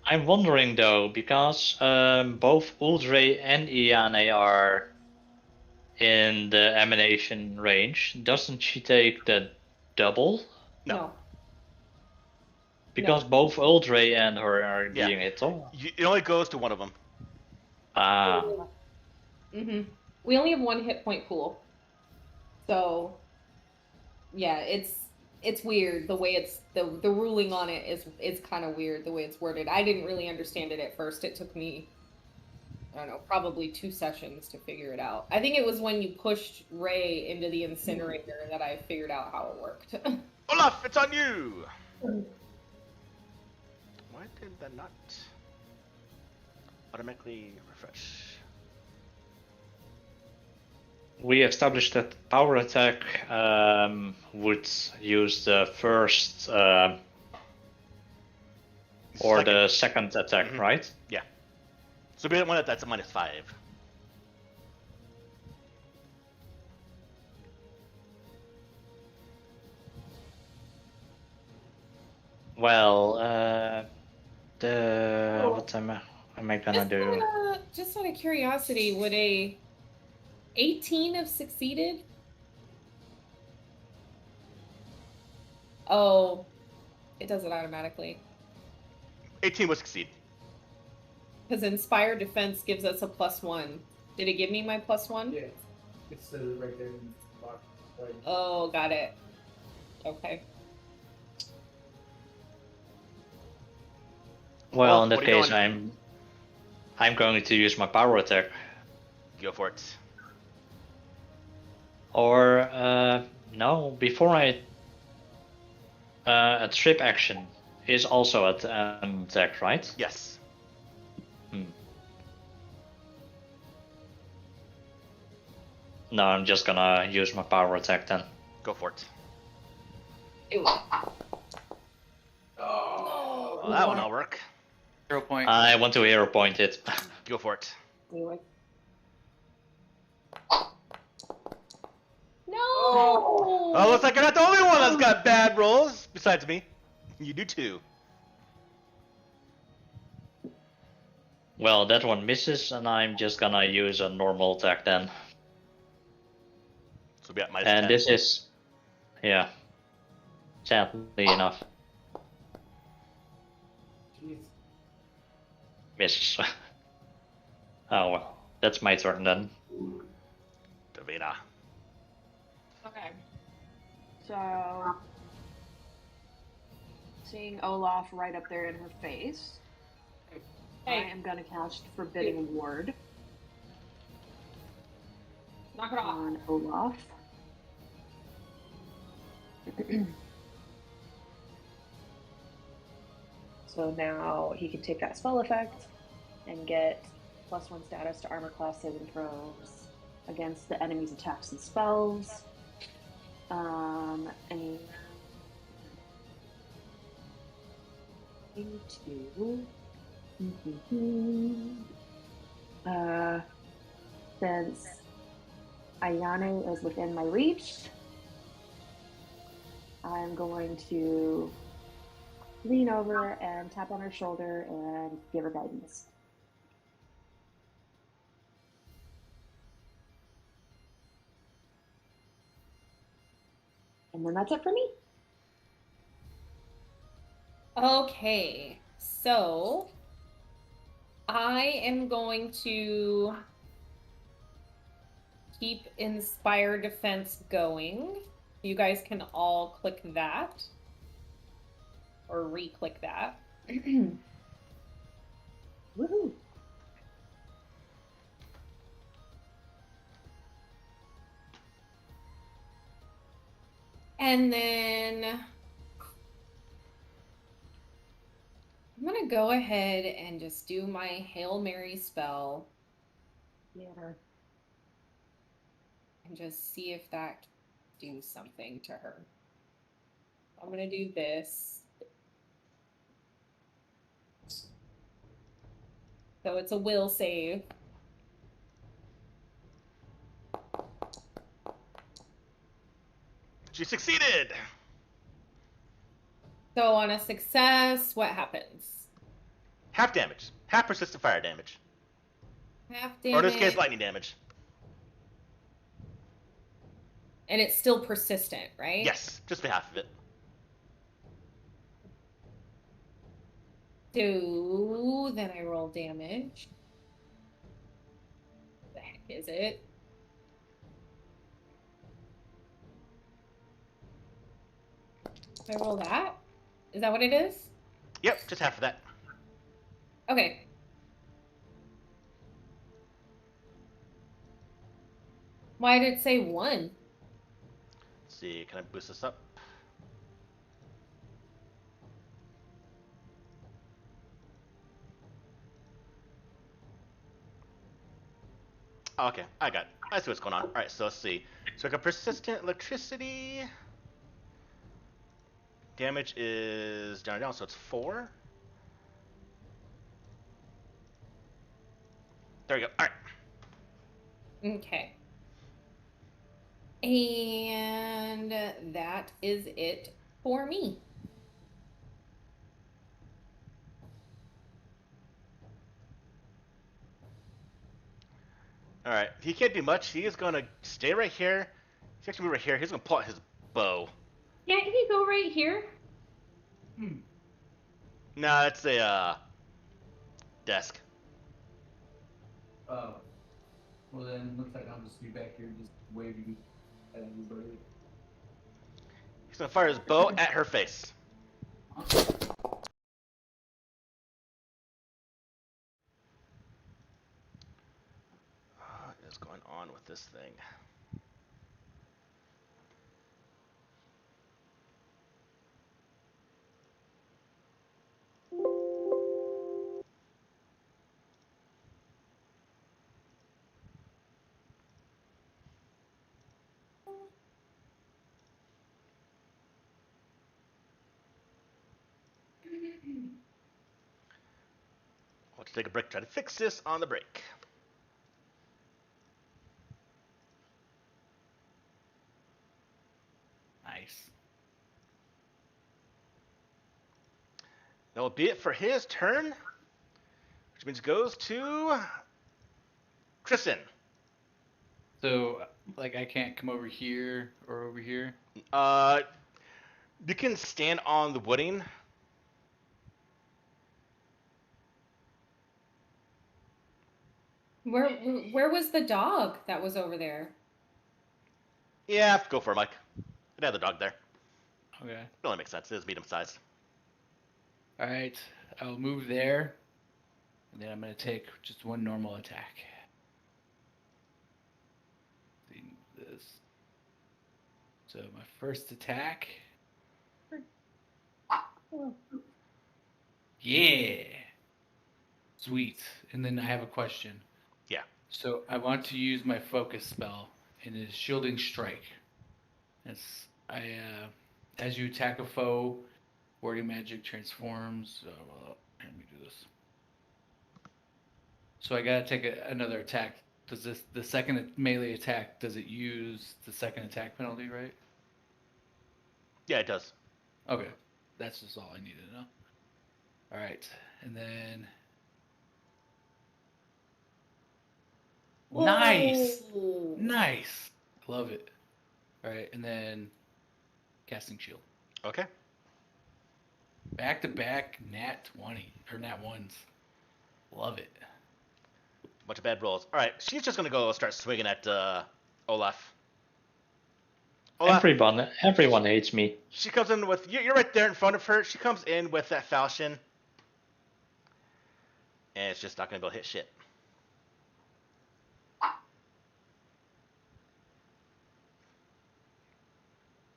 I'm wondering though, because both Uldre and Iane are in the emanation range, doesn't she take the double? No. Because both Uldre and her are Yeah. being hit. Oh. It only goes to one of them. Ah. Mm-hmm. We only have 1 hit point pool. So yeah, it's weird the way it's the ruling on it is kind of weird the way it's worded. I didn't really understand it at first. It took me, I don't know, probably 2 sessions to figure it out. I think it was when you pushed Ray into the incinerator that I figured out how it worked. Olaf, it's on you! Why did that not automatically refresh? We established that power attack would use the first or the second attack, Mhm. right? So be the one that's a -5. Well, what am I gonna do? Just out of curiosity, would a 18 have succeeded? Oh, it does it automatically. 18 would succeed. Because Inspired Defense gives us a +1 Did it give me my +1? Yeah, it's right there in the box. Right. Oh, got it. Okay. Well, in what that are you case, doing? I'm going to use my power attack. Go for it. Or no, before I a trip action is also an attack, right? Yes. No, I'm just gonna use my power attack then. Go for it. Ew. Well, that will not work. 0 point. I want to hero point it. Go for it. Anyway. No. Oh, looks like you're not the only one that's got bad rolls. Besides me, you do too. Well, that one misses, and I'm just gonna use a normal attack then. So we got minus And 10. this is, yeah, sadly enough, Jeez. misses. Oh well, that's my turn then. Davina. Okay. So, seeing Olaf right up there in her face, I Hey, am going to cast Forbidding Ward knock it off. on Olaf. So now he can take that spell effect and get +1 status to armor class saving throws against the enemy's attacks and spells. And into since Ayane is within my reach, I'm going to lean over and tap on her shoulder and give her guidance. And then that's it for me. Okay, so I am going to keep Inspire Defense going. You guys can all click that or re-click that. Woohoo! And then I'm gonna go ahead and just do my Hail Mary spell Yeah. and just see if that can do something to her. I'm gonna do this. So it's a will save. She succeeded. So on a success, what happens? Half damage. Half persistent fire damage. Half Or in this case, damage. lightning damage. And it's still persistent, right? Yes, just the half of it. So then I roll damage. The heck is it? I roll that? Is that what it is? Yep, just half of that. Okay. Why did it say 1? Let's see, can I boost this up? Oh, okay, I got it. I see what's going on. Alright, so let's see. So I got persistent electricity. Damage is down, so it's 4. There we go. Alright. Okay. And that is it for me. Alright, he can't do much. He is going to stay right here. He's actually right here. He's going to pull out his bow. Yeah, can you go right here? No, that's a desk. Oh. Well then, looks like I'll just be back here just waving at everybody. He's gonna fire his bow at her face. What is going on with this thing? I'll take a break, try to fix this on the break. Nice. That will be it for his turn, which means it goes to Tristan. So, like, I can't come over here or over here. You can stand on the wooding. Where was the dog that was over there? Yeah, go for it, Mike. I'd have the dog there. Okay. It only makes sense. It is medium sized. All right. I'll move there, and then I'm gonna take just one normal attack. See this. So my first attack. Yeah. Sweet. And then I have a question. Yeah. So I want to use my focus spell, and it's Shielding Strike. As you attack a foe, warding magic transforms. Let me do this. So I gotta take another attack. Does the second melee attack? Does it use the second attack penalty? Right. Yeah, it does. Okay. That's just all I needed to know. All right, and then. Nice. Oh. Nice. Love it. All right, and then casting shield. Okay. Back to back nat 20 or nat ones. Love it. Bunch of bad rolls. All right, she's just gonna go start swinging at Olaf. Everyone hates me. She comes in with you're right there in front of her. She comes in with that falchion, and it's just not gonna be able to hit shit.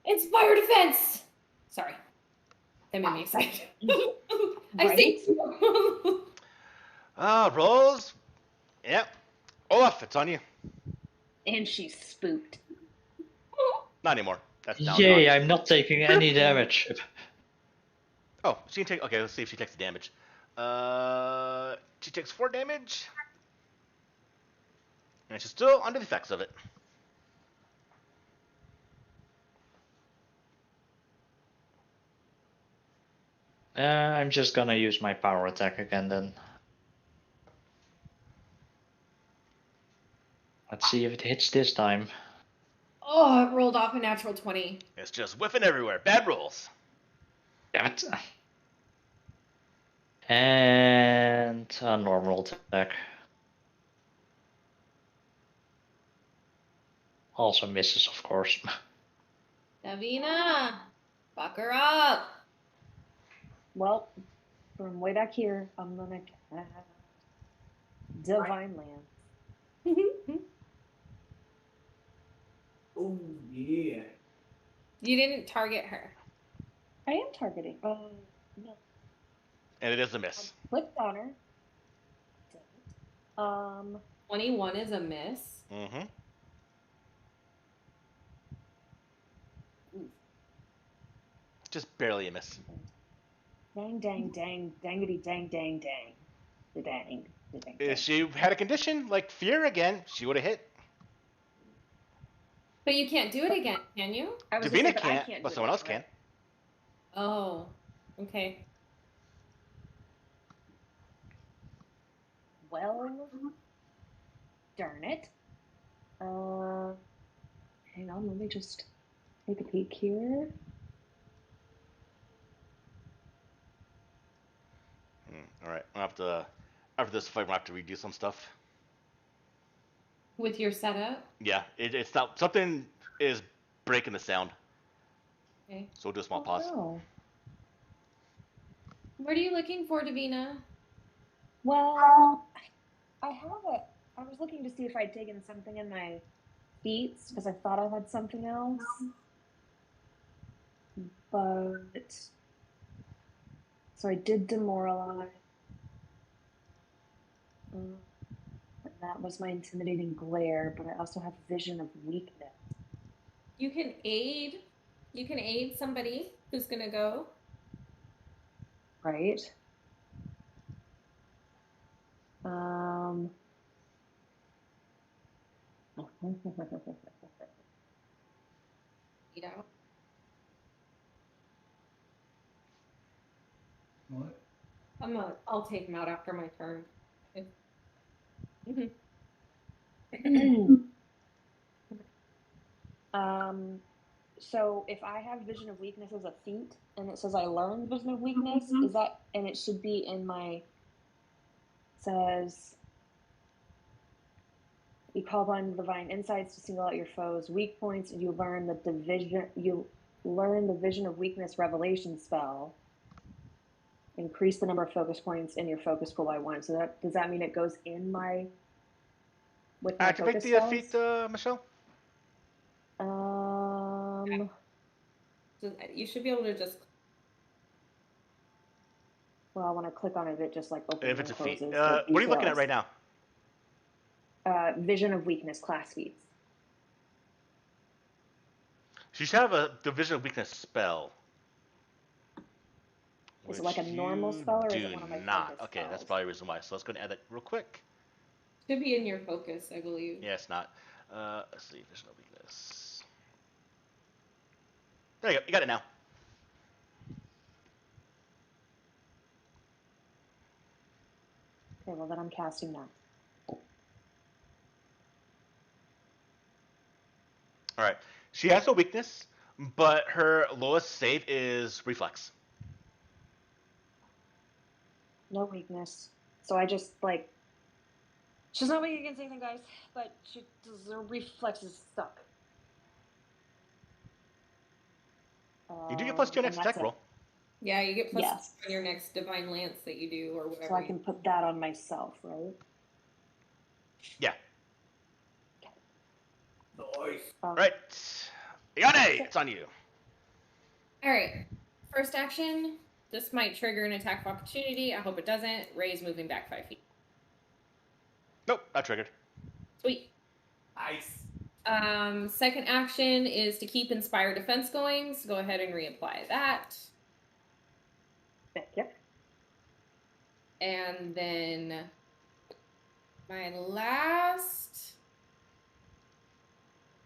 Inspire defense. Sorry, that made me excited. I think. Rolls. Yep. Olaf, it's on you. And she's spooked. Not anymore. That's down. Yay, I'm not taking any damage. Oh, she can take. Okay, let's see if she takes the damage. She takes 4 damage, and she's still under the effects of it. I'm just gonna use my power attack again then. Let's see if it hits this time. Oh, it rolled off a natural 20. It's just whiffing everywhere. Bad rolls. Damn it. And a normal attack. Also misses, of course. Davina, fuck her up. Well, from way back here, I'm gonna cast Divine Lance. Oh yeah. You didn't target her. I am targeting. Oh no. And it is a miss. Clicked on her. Dang it. 21 is a miss. Mm-hmm. Just barely a miss. Dang, dangity, dang. The dang. If she had a condition like fear again, she would have hit. But you can't do it again, can you? Davina can't, but someone else can. Oh, okay. Well, darn it. Hang on, let me just take a peek here. All right, I'll have to. After this fight, we'll have to redo some stuff. With your setup. Yeah, it's not something is breaking the sound. Okay. So we'll do a small Oh, pause. no. What are you looking for, Davina? Well, I was looking to see if I'd taken something in my feats because I thought I had something else, but so I did demoralize. Mm, and that was my intimidating glare, but I also have vision of weakness. You can aid. You can aid somebody who's gonna go. Right? Um, You know. What? I'll take him out after my turn. If- so if I have vision of weakness as a feat and it says I learned vision of weakness, is that, and it should be in my, says you call upon divine insights to single out your foes' weak points, and you learn the vision of weakness revelation spell. Increase the number of focus points in your focus pool by 1. So that, does that mean it goes in my with my Activate focus the spells? feat, Michelle. So you should be able to just. Well, when I click on it, it just like opens If it's and a feat. closes. What are you looking at right now? Vision of weakness class feats. So you should have a division of weakness spell. Is it like a which normal you spell or is do it one of my not. focus Okay, that's spells? probably the reason why. So let's go and add that real quick. Should be in your focus, I believe. Yeah, it's not. Let's see. There's no weakness. There you go. You got it now. Okay, well then I'm casting that. All right. She has no weakness, but her lowest save is reflex. No weakness. So I just like, she's not weak against anything, guys, but her reflexes suck. You do get plus 2 And next that's attack roll. Yeah, you get plus Yes. on your next divine lance that you do or whatever. So I can put that on myself, right? Yeah. Nice. Right. Yane, it's on you. All right. First action. This might trigger an attack of opportunity. I hope it doesn't. Ray's moving back 5 feet. Nope, not triggered. Sweet. Nice. Second action is to keep Inspire Defense going. So go ahead and reapply that. Yep. And then my last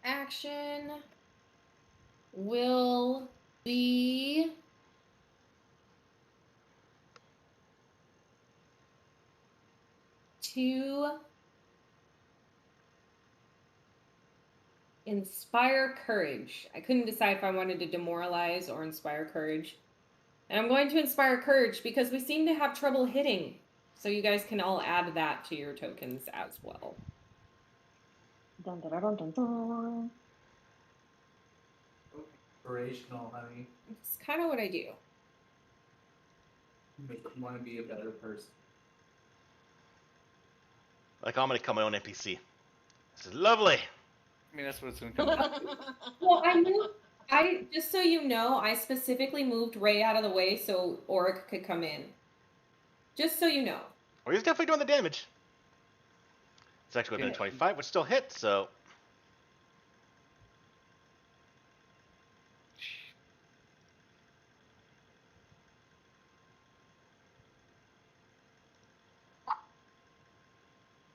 action will be to inspire courage. I couldn't decide if I wanted to demoralize or inspire courage. And I'm going to inspire courage because we seem to have trouble hitting. So you guys can all add that to your tokens as well. Dun, dun, dun, dun, dun. Inspirational, honey. It's kind of what I do. Make you want to be a better person. Like, I'm going to become my own NPC. This is lovely. I mean, that's what it's going to come down to. Well, just so you know, I specifically moved Ray out of the way so Auric could come in. Just so you know. Well, he's definitely doing the damage. It's actually going to be a 25, which still hits, so.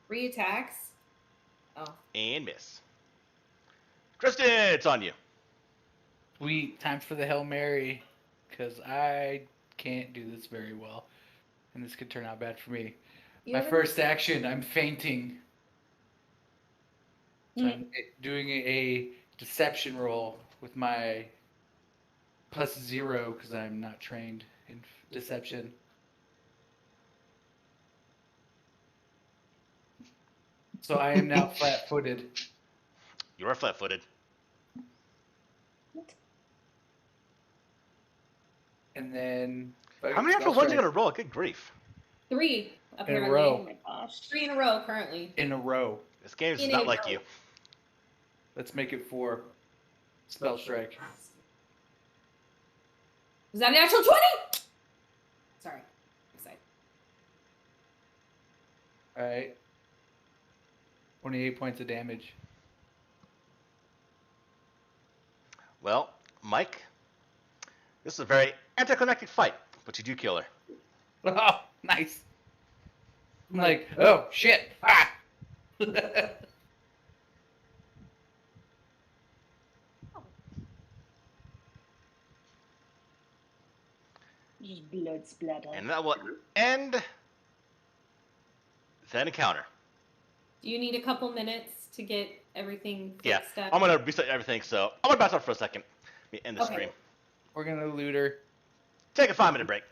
Three attacks. Oh. And miss. Kristen, it's on you. Sweet. Time for the Hail Mary. Because I can't do this very well. And this could turn out bad for me. My first action, I'm fainting. So I'm doing a deception roll with my +0 because I'm not trained in deception. So I am now flat-footed. You are flat-footed. And then... How many actual ones are you gonna roll? Good grief! 3 apparently. row. Oh my gosh. 3 in a row currently. In a row. This game is In not a like row. you. Let's make it 4. Spell strike. Was that a natural 20? Sorry. Excited. Alright. 28 points of damage. Well, Mike, this is a very anticlimactic fight, but you do kill her. Oh, nice. I'm like, oh, shit. Ah! Just blood splatter. And that will end that encounter. Do you need a couple minutes to get everything Yeah, fixed up? I'm gonna reset everything, so I'm gonna bounce out for a second. Let me end the Okay. stream. We're gonna loot her. Take a 5-minute break.